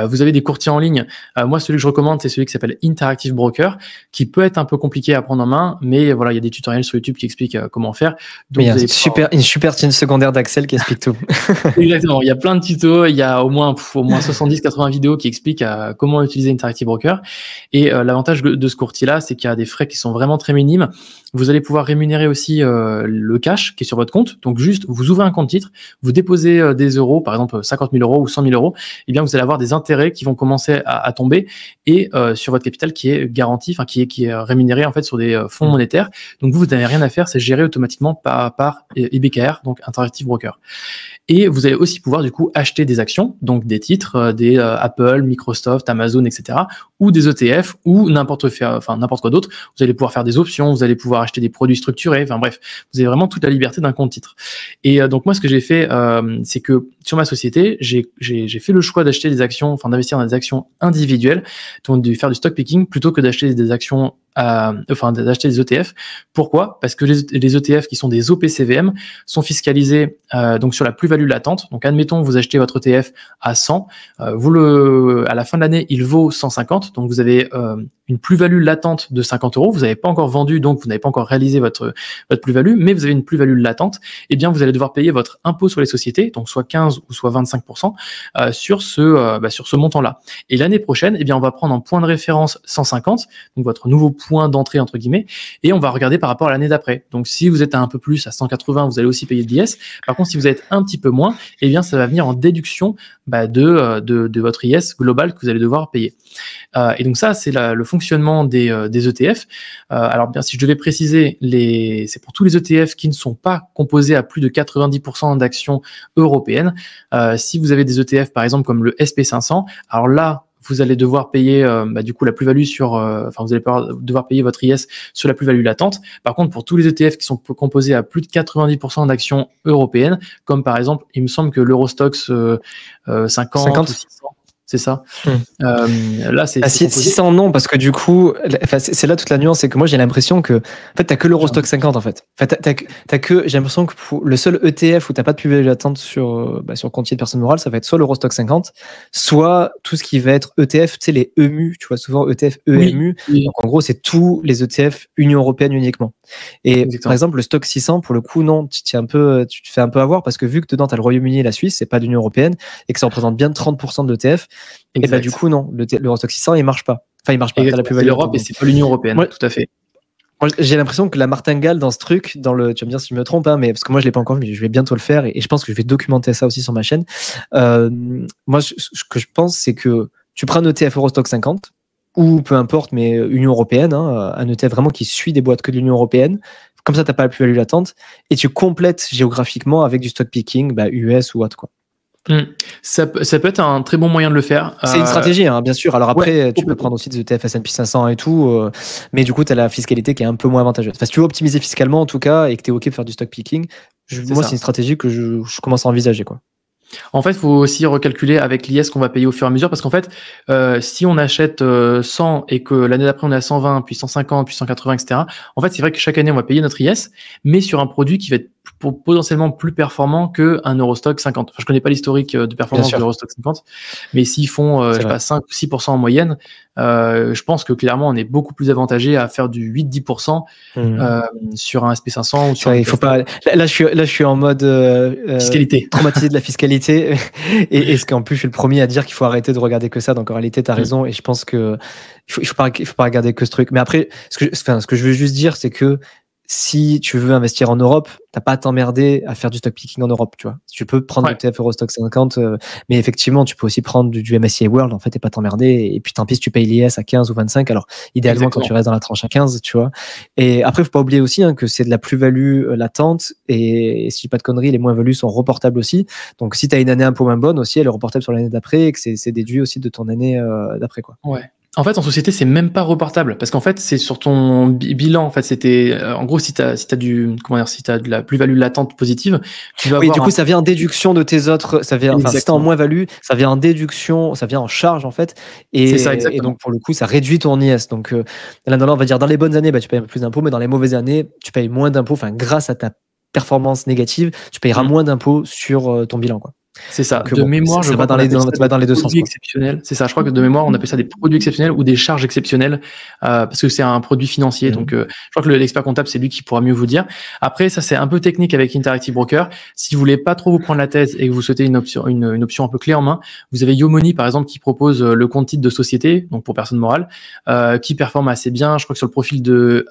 Vous avez des courtiers en ligne. Moi celui que je recommande c'est celui qui s'appelle Interactive Broker, qui peut être un peu compliqué à prendre en main, mais voilà il y a des tutoriels sur YouTube qui expliquent comment faire. Donc, il y a une super team secondaire d'Axel qui explique tout. Exactement, il y a plein de tutos, il y a au moins 70-80 vidéos qui expliquent comment utiliser Interactive Broker. Et l'avantage de ce courtier-là, c'est qu'il y a des frais qui sont vraiment très minimes. Vous allez pouvoir rémunérer aussi le cash qui est sur votre compte. Donc juste vous ouvrez un compte titre, vous déposez des euros, par exemple 50 000 euros ou 100 000 euros, et bien vous allez avoir des intérêts qui vont commencer à tomber et sur votre capital qui est garanti, qui est rémunéré en fait sur des fonds monétaires. Donc vous n'avez rien à faire, c'est géré automatiquement par IBKR, donc Interactive Broker. Et vous allez aussi pouvoir du coup acheter des actions, donc des titres, des Apple, Microsoft, Amazon, etc., ou des ETF ou n'importe quoi d'autre. Vous allez pouvoir faire des options, vous allez pouvoir acheter des produits structurés. Enfin bref, vous avez vraiment toute la liberté d'un compte titre. Et donc moi, ce que j'ai fait, c'est que sur ma société, j'ai fait le choix d'acheter des actions, enfin d'investir dans des actions individuelles, donc de faire du stock picking plutôt que d'acheter des actions, d'acheter des ETF. Pourquoi? Parce que les ETF qui sont des OPCVM sont fiscalisés donc sur la plus-value latente. Donc admettons vous achetez votre ETF à 100, à la fin de l'année il vaut 150, donc vous avez une plus-value latente de 50 €. Vous n'avez pas encore vendu, donc vous n'avez pas encore réalisé votre plus-value, mais vous avez une plus-value latente. Eh bien vous allez devoir payer votre impôt sur les sociétés, donc soit 15 ou soit 25% sur ce montant-là. Et l'année prochaine, eh bien on va prendre en point de référence 150, donc votre nouveau point d'entrée entre guillemets, et on va regarder par rapport à l'année d'après. Donc si vous êtes un peu plus à 180, vous allez aussi payer de l'IS. Par contre, si vous êtes un petit peu moins, eh bien ça va venir en déduction de votre IS global que vous allez devoir payer. Et donc ça, c'est le fonctionnement des ETF. Alors bien, si je devais préciser, c'est pour tous les ETF qui ne sont pas composés à plus de 90% d'actions européennes. Si vous avez des ETF, par exemple, comme le SP500, alors là, vous allez devoir payer du coup la plus-value vous allez devoir payer votre IS sur la plus-value latente. Par contre, pour tous les ETF qui sont composés à plus de 90% d'actions européennes, comme par exemple, il me semble que l'Eurostoxx 50 ou 600, c'est ça. Là, c'est 600 non, parce que du coup, c'est là toute la nuance, c'est que moi j'ai l'impression que en fait t'as que l'Eurostoxx 50 en fait. T'as que j'ai l'impression que le seul ETF où t'as pas de plus-value latente sur compte de personne morale, ça va être soit l'Eurostoxx 50, soit tout ce qui va être ETF, tu sais les EMU, tu vois souvent ETF, EMU. Oui. Donc en gros c'est tous les ETF Union européenne uniquement. Et exactement. Par exemple le stock 600 pour le coup non, tu te fais un peu avoir parce que vu que dedans t'as le Royaume-Uni et la Suisse, c'est pas l'Union européenne et que ça représente bien 30% de l'ETF. Et bah du coup non, l'Eurostoxx 600 il marche pas. Enfin il marche pas. La plus-value l'Europe et c'est pas l'Union européenne. Ouais. Tout à fait. Moi, j'ai l'impression que la martingale dans ce truc, tu vas me dire si je me trompe, hein, mais parce que moi je l'ai pas encore vu, mais je vais bientôt le faire et je pense que je vais documenter ça aussi sur ma chaîne. Moi, ce que je pense, c'est que tu prends un ETF Eurostoxx 50 ou peu importe, mais Union européenne, hein, un ETF vraiment qui suit des boîtes que de l'Union européenne. Comme ça, t'as pas la plus-value latente et tu complètes géographiquement avec du stock picking, US ou autre quoi. Ça peut être un très bon moyen de le faire. C'est une stratégie, hein, bien sûr. Alors après, tu peux prendre aussi des ETF S&P 500 et tout, mais du coup, tu as la fiscalité qui est un peu moins avantageuse. Enfin, si tu veux optimiser fiscalement, en tout cas, et que tu es OK pour faire du stock picking, moi, c'est une stratégie que je commence à envisager, quoi. En fait, il faut aussi recalculer avec l'IS qu'on va payer au fur et à mesure parce qu'en fait, si on achète 100 et que l'année d'après on est à 120, puis 150, puis 180, etc. En fait, c'est vrai que chaque année on va payer notre IS, mais sur un produit qui va être potentiellement plus performant qu'un Eurostoxx 50. Enfin, je connais pas l'historique de performance de l'Eurostoxx 50, mais s'ils font 5 ou 6% en moyenne, je pense que clairement on est beaucoup plus avantagé à faire du 8-10% sur un SP500 ou sur il faut pas. Là, je suis en mode fiscalité, traumatisé de la fiscalité. Et ce qu'en plus je suis le premier à dire qu'il faut arrêter de regarder que ça, donc en réalité tu as raison et je pense que il faut pas regarder que ce truc, mais après ce que je veux juste dire c'est que si tu veux investir en Europe, t'as pas à t'emmerder à faire du stock picking en Europe, tu vois. Tu peux prendre l'ETF Eurostoxx 50, mais effectivement, tu peux aussi prendre du MSCI World, en fait, et pas t'emmerder. Et puis, tant pis si tu payes l'IS à 15 ou 25. Alors, idéalement, exactement, quand tu restes dans la tranche à 15, tu vois. Et après, faut pas oublier aussi que c'est de la plus-value latente. Et si je dis pas de conneries, les moins-values sont reportables aussi. Donc, si tu as une année un peu moins bonne aussi, elle est reportable sur l'année d'après et que c'est déduit aussi de ton année d'après, quoi. Ouais. En fait, en société, c'est même pas reportable parce qu'en fait, c'est sur ton bilan. En fait, c'était en gros si t'as de la plus-value latente positive, tu vas. Oui, du coup, ça vient en déduction de tes autres. Ça vient. Enfin, si t'es en moins-value, ça vient en déduction, ça vient en charge en fait. Et, c'est ça, exactement. Et donc pour le coup, ça réduit ton IS. Donc là, on va dire dans les bonnes années, tu payes un peu plus d'impôts, mais dans les mauvaises années, tu payes moins d'impôts. Enfin, grâce à ta performance négative, tu payeras moins d'impôts sur ton bilan, quoi. C'est ça. Donc, de mémoire, ça va dans les deux sens. Exceptionnels. C'est ça. Je crois que de mémoire, on appelle ça des produits exceptionnels ou des charges exceptionnelles parce que c'est un produit financier. Donc, je crois que l'expert comptable, c'est lui qui pourra mieux vous dire. Après, ça, c'est un peu technique avec Interactive Broker. Si vous voulez pas trop vous prendre la tête et que vous souhaitez une option un peu clé en main, vous avez Yomoni, par exemple, qui propose le compte titre de société, donc pour personne morale, qui performe assez bien. Je crois que sur le profil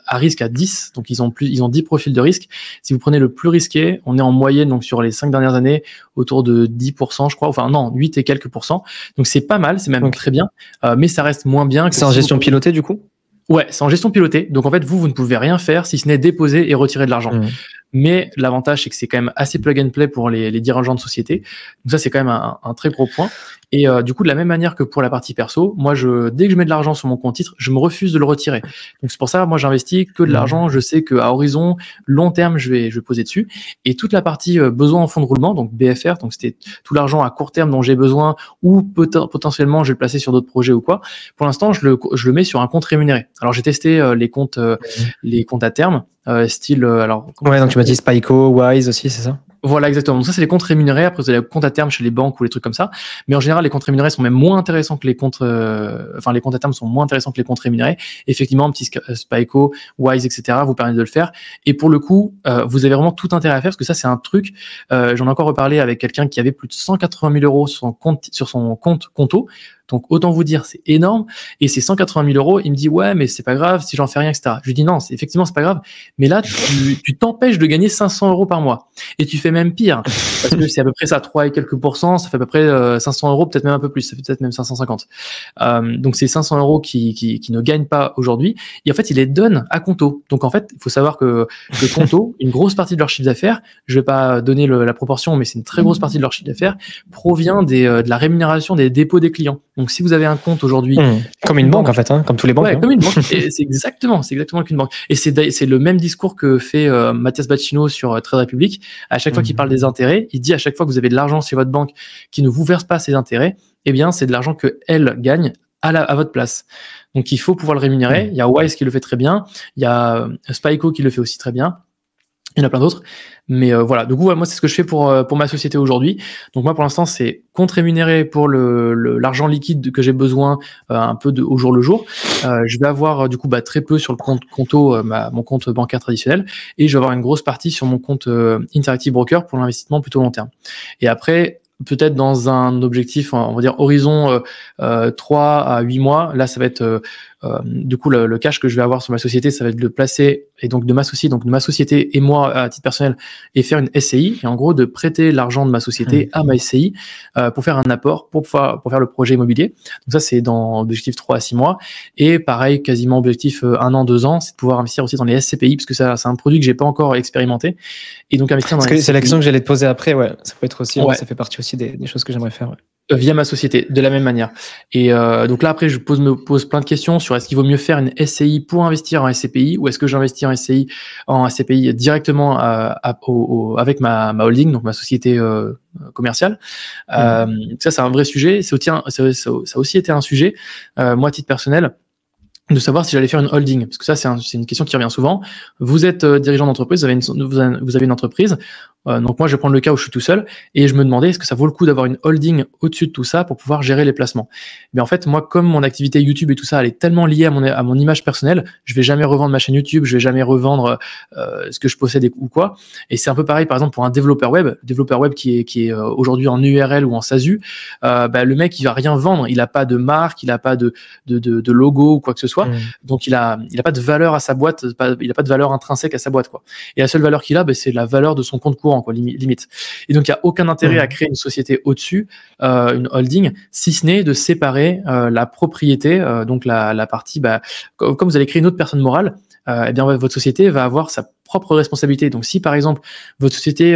à risque à 10, donc ils ont 10 profils de risque. Si vous prenez le plus risqué, on est en moyenne, donc sur les 5 dernières années, autour de 10%, je crois, enfin non, 8 et quelques %. Donc c'est pas mal, c'est même très bien, mais ça reste moins bien que. C'est en gestion pilotée du coup ? Ouais, c'est en gestion pilotée. Donc en fait, vous ne pouvez rien faire si ce n'est déposer et retirer de l'argent. Mais l'avantage, c'est que c'est quand même assez plug and play pour les dirigeants de société. Donc ça, c'est quand même un très gros point. Et du coup, de la même manière que pour la partie perso, moi, dès que je mets de l'argent sur mon compte titre, je me refuse de le retirer. Donc c'est pour ça, moi, j'investis que de l'argent. Je sais qu'à horizon long terme, je vais poser dessus. Et toute la partie besoin en fonds de roulement, donc BFR, donc c'était tout l'argent à court terme dont j'ai besoin, ou potentiellement je vais le placer sur d'autres projets ou quoi. Pour l'instant, je le mets sur un compte rémunéré. Alors j'ai testé les comptes à terme, style alors. Ouais, donc tu m'as dit Spyco, Wise aussi, c'est ça? Voilà, exactement. Donc ça, c'est les comptes rémunérés. Après, vous avez les comptes à terme chez les banques ou les trucs comme ça. Mais en général, les comptes rémunérés sont même moins intéressants que les comptes. Enfin, les comptes à terme sont moins intéressants que les comptes rémunérés. Effectivement, un petit Spyco, Wise, etc. vous permet de le faire. Et pour le coup, vous avez vraiment tout intérêt à faire parce que ça, c'est un truc. J'en ai encore reparlé avec quelqu'un qui avait plus de 180 000 euros sur son compte Conto. Donc autant vous dire, c'est énorme. Et ces 180 000 euros, il me dit ouais, mais c'est pas grave si j'en fais rien, etc. Je lui dis non, effectivement c'est pas grave. Mais là, tu t'empêches de gagner 500 euros par mois. Et tu fais même pire parce que c'est à peu près ça, 3 et quelques %. Ça fait à peu près 500 euros, peut-être même un peu plus. Ça fait peut-être même 550. Donc c'est 500 euros qui ne gagnent pas aujourd'hui. Et en fait, ils les donnent à Conto. Donc en fait, il faut savoir que Conto, une grosse partie de leur chiffre d'affaires, je vais pas donner la proportion, mais c'est une très grosse partie de leur chiffre d'affaires, provient de la rémunération des dépôts des clients. Donc, si vous avez un compte aujourd'hui, comme une banque en fait, hein, comme tous les banques. Ouais, comme une banque. Et c'est exactement qu'une banque. Et c'est le même discours que fait Mathias Bacchino sur Trade Republic. À chaque fois qu'il parle des intérêts, il dit à chaque fois que vous avez de l'argent chez votre banque qui ne vous verse pas ces intérêts, eh bien, c'est de l'argent que elle gagne à votre place. Donc, il faut pouvoir le rémunérer. Il y a Wise qui le fait très bien. Il y a Spyco qui le fait aussi très bien. Il y en a plein d'autres. Mais voilà, du coup, moi, c'est ce que je fais pour ma société aujourd'hui. Donc moi, pour l'instant, c'est compte rémunéré pour l'argent liquide que j'ai besoin un peu au jour le jour. Je vais avoir du coup très peu sur le compte Conto, mon compte bancaire traditionnel, et je vais avoir une grosse partie sur mon compte Interactive Broker pour l'investissement plutôt long terme. Et après, peut-être dans un objectif, on va dire horizon 3 à 8 mois, là, ça va être du coup le cash que je vais avoir sur ma société, ça va être de le placer et donc de m'associer, donc de ma société et moi à titre personnel, et faire une SCI, et en gros de prêter l'argent de ma société à ma SCI pour faire un apport pour faire le projet immobilier. Donc ça, c'est dans l'objectif 3 à 6 mois. Et pareil, quasiment objectif 1 an, 2 ans, c'est de pouvoir investir aussi dans les SCPI, parce que ça, c'est un produit que j'ai pas encore expérimenté. Et donc investir dans les SCPI. C'est la question que j'allais te poser après, ouais. Ça peut être aussi, ça fait partie aussi des choses que j'aimerais faire. Ouais. Via ma société, de la même manière. Et donc là, après, je me pose plein de questions sur est-ce qu'il vaut mieux faire une SCI pour investir en SCPI, ou est-ce que j'investis en SCPI directement avec ma holding, donc ma société commerciale. Ça, c'est un vrai sujet. Ça a aussi été un sujet, moi, à titre personnel, de savoir si j'allais faire une holding, parce que ça, c'est une question qui revient souvent. Vous êtes dirigeant d'entreprise, vous avez une entreprise. Donc moi, je vais prendre le cas où je suis tout seul, et je me demandais est-ce que ça vaut le coup d'avoir une holding au-dessus de tout ça pour pouvoir gérer les placements. Mais en fait, moi, comme mon activité YouTube et tout ça, elle est tellement liée à mon image personnelle, je vais jamais revendre ma chaîne YouTube, je vais jamais revendre ce que je possède ou quoi. Et c'est un peu pareil, par exemple, pour un développeur web qui est aujourd'hui en URL ou en SASU, le mec, il va rien vendre, il a pas de marque, il a pas de logo ou quoi que ce soit. Donc il a pas de valeur à sa boîte, il a pas de valeur intrinsèque à sa boîte, quoi. Et la seule valeur qu'il a, c'est la valeur de son compte courant, quoi, limite. Et donc il y a aucun intérêt à créer une société au-dessus, une holding, si ce n'est de séparer la propriété, donc la partie, comme vous allez créer une autre personne morale, eh bien votre société va avoir sa propre responsabilité. Donc si par exemple votre société,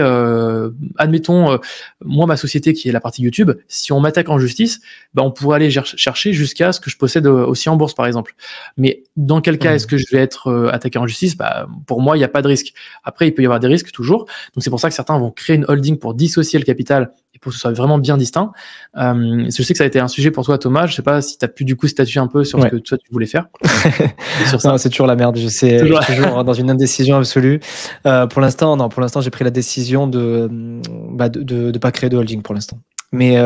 admettons moi ma société qui est la partie YouTube, si on m'attaque en justice, on pourrait aller chercher jusqu'à ce que je possède aussi en bourse par exemple. Mais dans quel cas est-ce que je vais être attaqué en justice? Pour moi il n'y a pas de risque. Après il peut y avoir des risques toujours. Donc c'est pour ça que certains vont créer une holding pour dissocier le capital et pour que ce soit vraiment bien distinct. Je sais que ça a été un sujet pour toi Thomas. Je sais pas si tu as pu du coup statuer un peu sur ce que toi tu voulais faire. Sur ça. Non, c'est toujours la merde. Je sais toujours dans une indécision absolue. Pour l'instant, j'ai pris la décision de pas créer de holding pour l'instant. Mais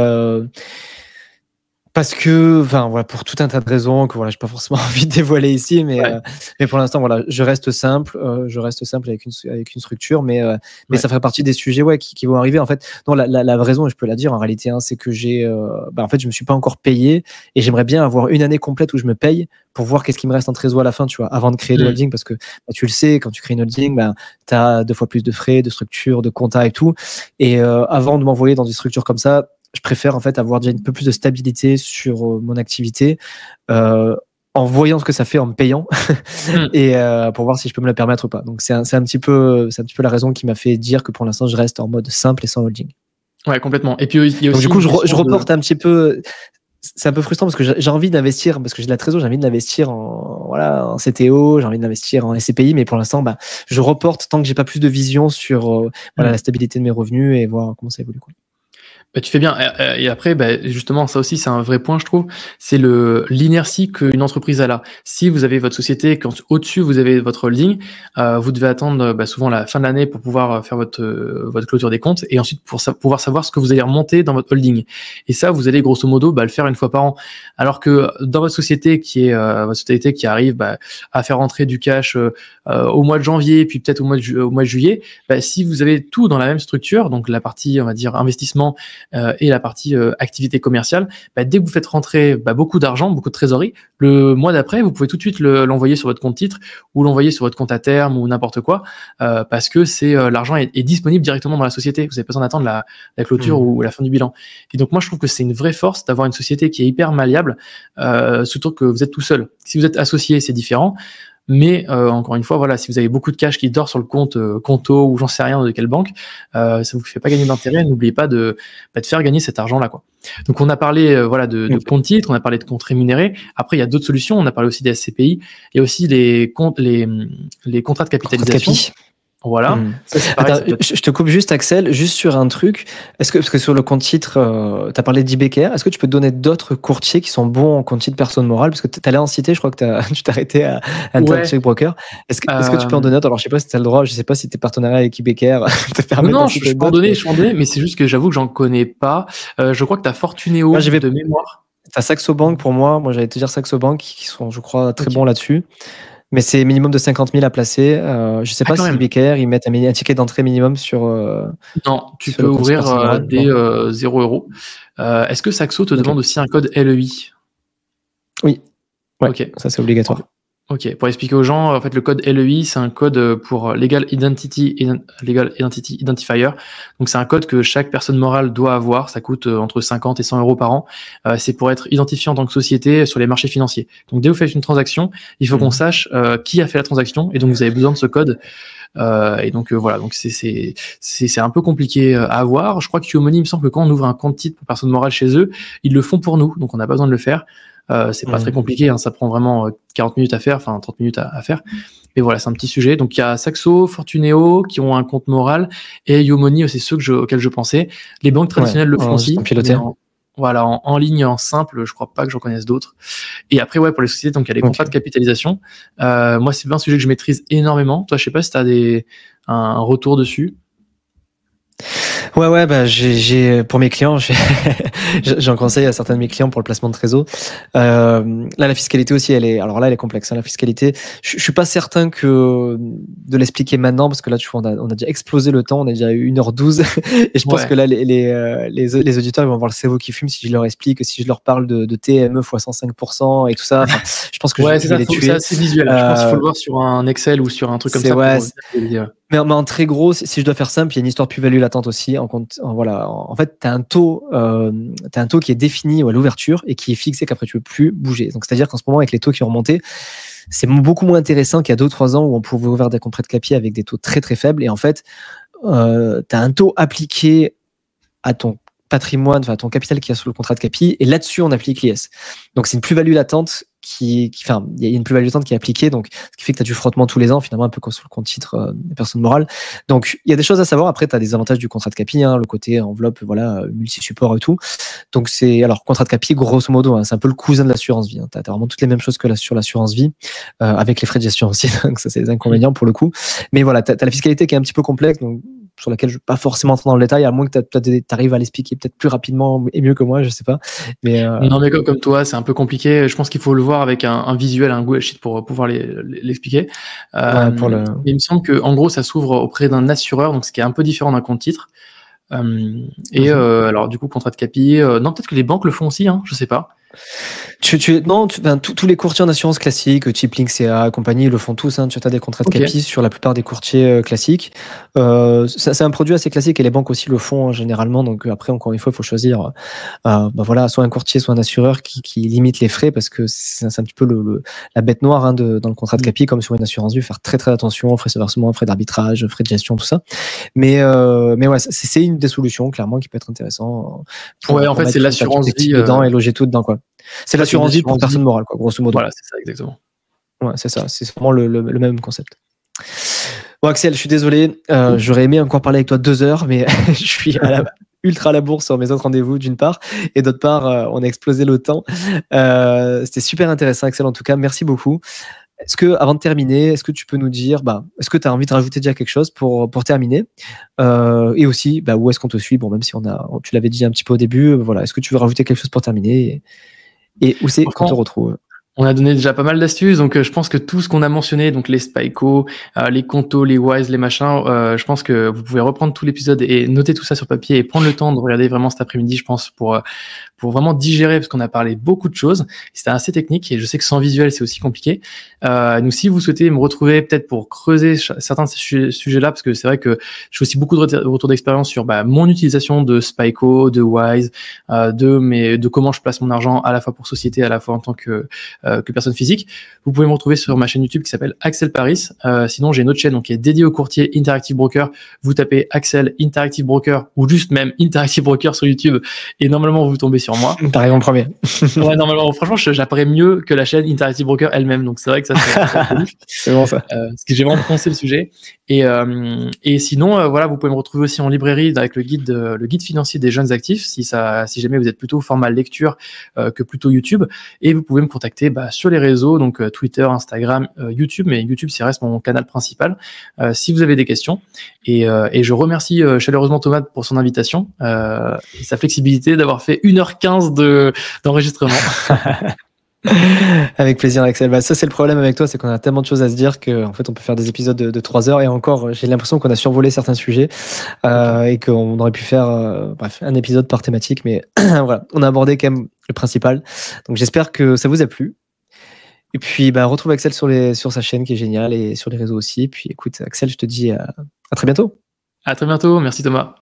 parce que, pour tout un tas de raisons que j'ai pas forcément envie de dévoiler ici, mais pour l'instant, je reste simple avec une structure, mais ça ferait partie des sujets, qui vont arriver. En fait, non, la raison, et je peux la dire en réalité, c'est que en fait, je me suis pas encore payé, et j'aimerais bien avoir une année complète où je me paye pour voir qu'est-ce qui me reste en trésor à la fin, tu vois, avant de créer de holding, parce que tu le sais, quand tu crées une holding, tu as 2 fois plus de frais, de structure, de compta et tout, et avant de m'envoyer dans une structure comme ça, je préfère en fait avoir déjà un peu plus de stabilité sur mon activité en voyant ce que ça fait en me payant et pour voir si je peux me le permettre ou pas. Donc c'est un petit peu la raison qui m'a fait dire que pour l'instant je reste en mode simple et sans holding. Ouais, complètement. Et puis il y a aussi. Donc, du coup, je reporte un petit peu. C'est un peu frustrant parce que j'ai envie d'investir, parce que j'ai de la trésor, j'ai envie d'investir en CTO, j'ai envie d'investir en SCPI, mais pour l'instant, je reporte tant que j'ai pas plus de vision sur la stabilité de mes revenus et voir comment ça évolue, quoi. Bah, tu fais bien. Et après, justement, ça aussi, c'est un vrai point, je trouve. C'est l'inertie qu'une entreprise a là. Si vous avez votre société, quand au-dessus, vous avez votre holding, vous devez attendre souvent la fin de l'année pour pouvoir faire votre clôture des comptes et ensuite pour pouvoir savoir ce que vous allez remonter dans votre holding. Et ça, vous allez grosso modo le faire une fois par an. Alors que dans votre société qui est votre société qui arrive à faire rentrer du cash au mois de janvier, puis peut-être au mois de juillet, si vous avez tout dans la même structure, donc la partie, on va dire, investissement, et la partie activité commerciale, dès que vous faites rentrer beaucoup d'argent, beaucoup de trésorerie, le mois d'après, vous pouvez tout de suite l'envoyer sur votre compte titre ou l'envoyer sur votre compte à terme ou n'importe quoi, parce que l'argent est disponible directement dans la société. Vous n'avez pas besoin d'attendre la clôture ou la fin du bilan. Et donc moi, je trouve que c'est une vraie force d'avoir une société qui est hyper malléable, surtout que vous êtes tout seul. Si vous êtes associé, c'est différent. Mais encore une fois, voilà, si vous avez beaucoup de cash qui dort sur le compte Conto ou j'en sais rien de quelle banque, ça vous fait pas gagner d'intérêt. N'oubliez pas de faire gagner cet argent-là, quoi. Donc on a parlé de compte titre, on a parlé de compte rémunéré. Après, il y a d'autres solutions. On a parlé aussi des SCPI. Il y a aussi les contrats de capitalisation. Voilà. Ça, pareil, attends, je te coupe juste, Axel, juste sur un truc. Parce que sur le compte titre, tu as parlé d'IBKR. Est-ce que tu peux donner d'autres courtiers qui sont bons en compte titre personne morale? Parce que tu allais en citer, je crois que tu t'es arrêté à Intercheck Broker. Est-ce que tu peux en donner d'autres? Alors, je sais pas si tu as le droit, je sais pas si tes partenariats avec IBKR te permettent. Non, je peux en donner, mais c'est juste que j'avoue que j'en connais pas. Je crois que tu as Fortuneo de mémoire. Tu as Saxo Bank pour moi. Moi, j'allais te dire Saxo Bank qui sont, je crois, très bons là-dessus. Mais c'est minimum de 50 000 à placer. Je ne sais pas si BKR, ils mettent un ticket d'entrée minimum sur. Non, tu peux ouvrir des 0 €. Est-ce que Saxo te demande aussi un code LEI? Oui. Ouais, ok, ça c'est obligatoire. Ok, pour expliquer aux gens, en fait, le code LEI, c'est un code pour Legal Identity Identifier. Donc, c'est un code que chaque personne morale doit avoir. Ça coûte entre 50 et 100 € par an. C'est pour être identifié en tant que société sur les marchés financiers. Donc, dès que vous faites une transaction, il faut qu'on sache qui a fait la transaction. Et donc, vous avez besoin de ce code. Et donc, voilà. Donc, c'est un peu compliqué à avoir. Je crois que Yomoni, il me semble que quand on ouvre un compte titre pour personne morale chez eux, ils le font pour nous. Donc, on n'a pas besoin de le faire. C'est pas très compliqué, hein, ça prend vraiment 40 minutes à faire, enfin 30 minutes à faire. Mais voilà, c'est un petit sujet. Donc il y a Saxo, Fortuneo qui ont un compte moral et Yomoni, c'est ceux auxquels je pensais. Les banques traditionnelles le font aussi. Voilà, en ligne, en simple, je crois pas que j'en connaisse d'autres. Et après, pour les sociétés, donc il y a les contrats de capitalisation. Moi, c'est pas un sujet que je maîtrise énormément. Toi, je sais pas si tu as un retour dessus. Ouais, j'ai pour mes clients, j'en conseille à certains de mes clients pour le placement de trésor. Là, la fiscalité aussi, elle est complexe. Hein, la fiscalité, je suis pas certain que de l'expliquer maintenant parce que là, tu vois, on a déjà explosé le temps, on a déjà eu 1h12 et je pense que là, les auditeurs ils vont avoir le cerveau qui fume si je leur explique, si je leur parle de TME x 105% et tout ça. Je pense que je vais les tuer. C'est assez visuel. Je pense qu'il faut le voir sur un Excel ou sur un truc comme ça. Mais en très gros, si je dois faire simple, il y a une histoire de plus-value latente aussi. En fait, tu as un taux qui est défini à l'ouverture et qui est fixé qu'après tu ne peux plus bouger. Donc, c'est-à-dire qu'en ce moment, avec les taux qui ont remonté, c'est beaucoup moins intéressant qu'il y a 2-3 ans où on pouvait ouvrir des contrats de capi avec des taux très très faibles. Et en fait, tu as un taux appliqué à ton patrimoine, enfin à ton capital qui est sur le contrat de capi, et là-dessus on applique l'IS. Donc c'est une plus-value latente il y a une plus-value latente qui est appliquée, donc ce qui fait que tu as du frottement tous les ans, finalement un peu comme sur le compte titre des personnes morales. Donc il y a des choses à savoir. Après, tu as des avantages du contrat de capi, hein, le côté enveloppe, multi-support et tout. Donc contrat de capi, grosso modo, hein, c'est un peu le cousin de l'assurance vie. Hein. Tu as vraiment toutes les mêmes choses que sur l'assurance vie, avec les frais de gestion aussi. Donc ça, c'est des inconvénients pour le coup. Mais voilà, tu as la fiscalité qui est un petit peu complexe, donc sur laquelle je ne vais pas forcément entrer dans le détail, à moins que tu arrives à l'expliquer peut-être plus rapidement et mieux que moi, je ne sais pas. Non, mais comme toi, c'est un peu compliqué. Je pense qu'il faut le voir avec un visuel, un Google Sheet pour pouvoir l'expliquer. Il me semble qu'en gros, ça s'ouvre auprès d'un assureur, donc ce qui est un peu différent d'un compte titre. Alors du coup, contrat de capi, non, peut-être que les banques le font aussi, hein, je ne sais pas. Tous les courtiers en assurance classiques, type Lynx.ca et compagnie, le font tous. Tu as des contrats de capi sur la plupart des courtiers classiques. C'est un produit assez classique et les banques aussi le font généralement. Donc après, encore une fois, il faut choisir soit un courtier, soit un assureur qui limite les frais parce que c'est un petit peu la bête noire dans le contrat de capi, comme sur une assurance vie, faire très très attention aux frais de versement, frais d'arbitrage, frais de gestion, tout ça. Mais ouais, c'est une des solutions clairement qui peut être intéressant. En fait, c'est l'assurance vie dedans et loger tout dedans, quoi. C'est l'assurance vie pour personne morale, quoi, grosso modo. Voilà, c'est ça, exactement. Ouais, c'est ça, c'est vraiment le même concept. Bon, Axel, je suis désolé, j'aurais aimé encore parler avec toi 2 heures, mais je suis ultra à la bourre sur mes autres rendez-vous, d'une part, et d'autre part, on a explosé le temps. C'était super intéressant, Axel, en tout cas, merci beaucoup. Avant de terminer, est-ce que tu peux nous dire, est-ce que tu as envie de rajouter déjà quelque chose pour terminer, et aussi, où est-ce qu'on te suit? Bon, même si tu l'avais dit un petit peu au début, voilà, est-ce que tu veux rajouter quelque chose pour terminer, et où c'est qu'on te retrouve? On a donné déjà pas mal d'astuces, donc je pense que tout ce qu'on a mentionné, donc les Spyco, les Conto, les Wise, les machins, je pense que vous pouvez reprendre tout l'épisode et noter tout ça sur papier et prendre le temps de regarder vraiment cet après-midi, je pense, pour vraiment digérer, parce qu'on a parlé beaucoup de choses. C'était assez technique et je sais que sans visuel, c'est aussi compliqué. Donc si vous souhaitez me retrouver peut-être pour creuser certains de ces sujets-là, parce que c'est vrai que je fais aussi beaucoup de retours d'expérience sur mon utilisation de Spyco, de Wise, de comment je place mon argent à la fois pour société, à la fois en tant que personne physique. Vous pouvez me retrouver sur ma chaîne YouTube qui s'appelle Axel Paris. Sinon, j'ai une autre chaîne donc, qui est dédiée au courtier Interactive Broker. Vous tapez Axel Interactive Broker ou juste même Interactive Broker sur YouTube et normalement vous tombez sur moi. T'arrives en premier. Ouais, normalement, franchement, j'apparais mieux que la chaîne Interactive Broker elle-même. Donc c'est vrai que ça c'est bon ça. Parce que j'ai vraiment pensé le sujet. Et sinon, voilà, vous pouvez me retrouver aussi en librairie avec le guide financier des jeunes actifs, si jamais vous êtes plutôt format lecture que plutôt YouTube. Et vous pouvez me contacter sur les réseaux, donc Twitter, Instagram, YouTube, mais YouTube, ça reste mon canal principal, si vous avez des questions. Et je remercie chaleureusement Thomas pour son invitation et sa flexibilité d'avoir fait 1h15 d'enregistrement. Avec plaisir, Axel. Ça, c'est le problème avec toi, c'est qu'on a tellement de choses à se dire qu'en fait, on peut faire des épisodes de 3 heures et encore, j'ai l'impression qu'on a survolé certains sujets et qu'on aurait pu faire un épisode par thématique, mais voilà, on a abordé quand même le principal. Donc, j'espère que ça vous a plu. Et puis, retrouve Axel sur sa chaîne qui est géniale et sur les réseaux aussi. Et puis, écoute, Axel, je te dis à très bientôt. À très bientôt. Merci, Thomas.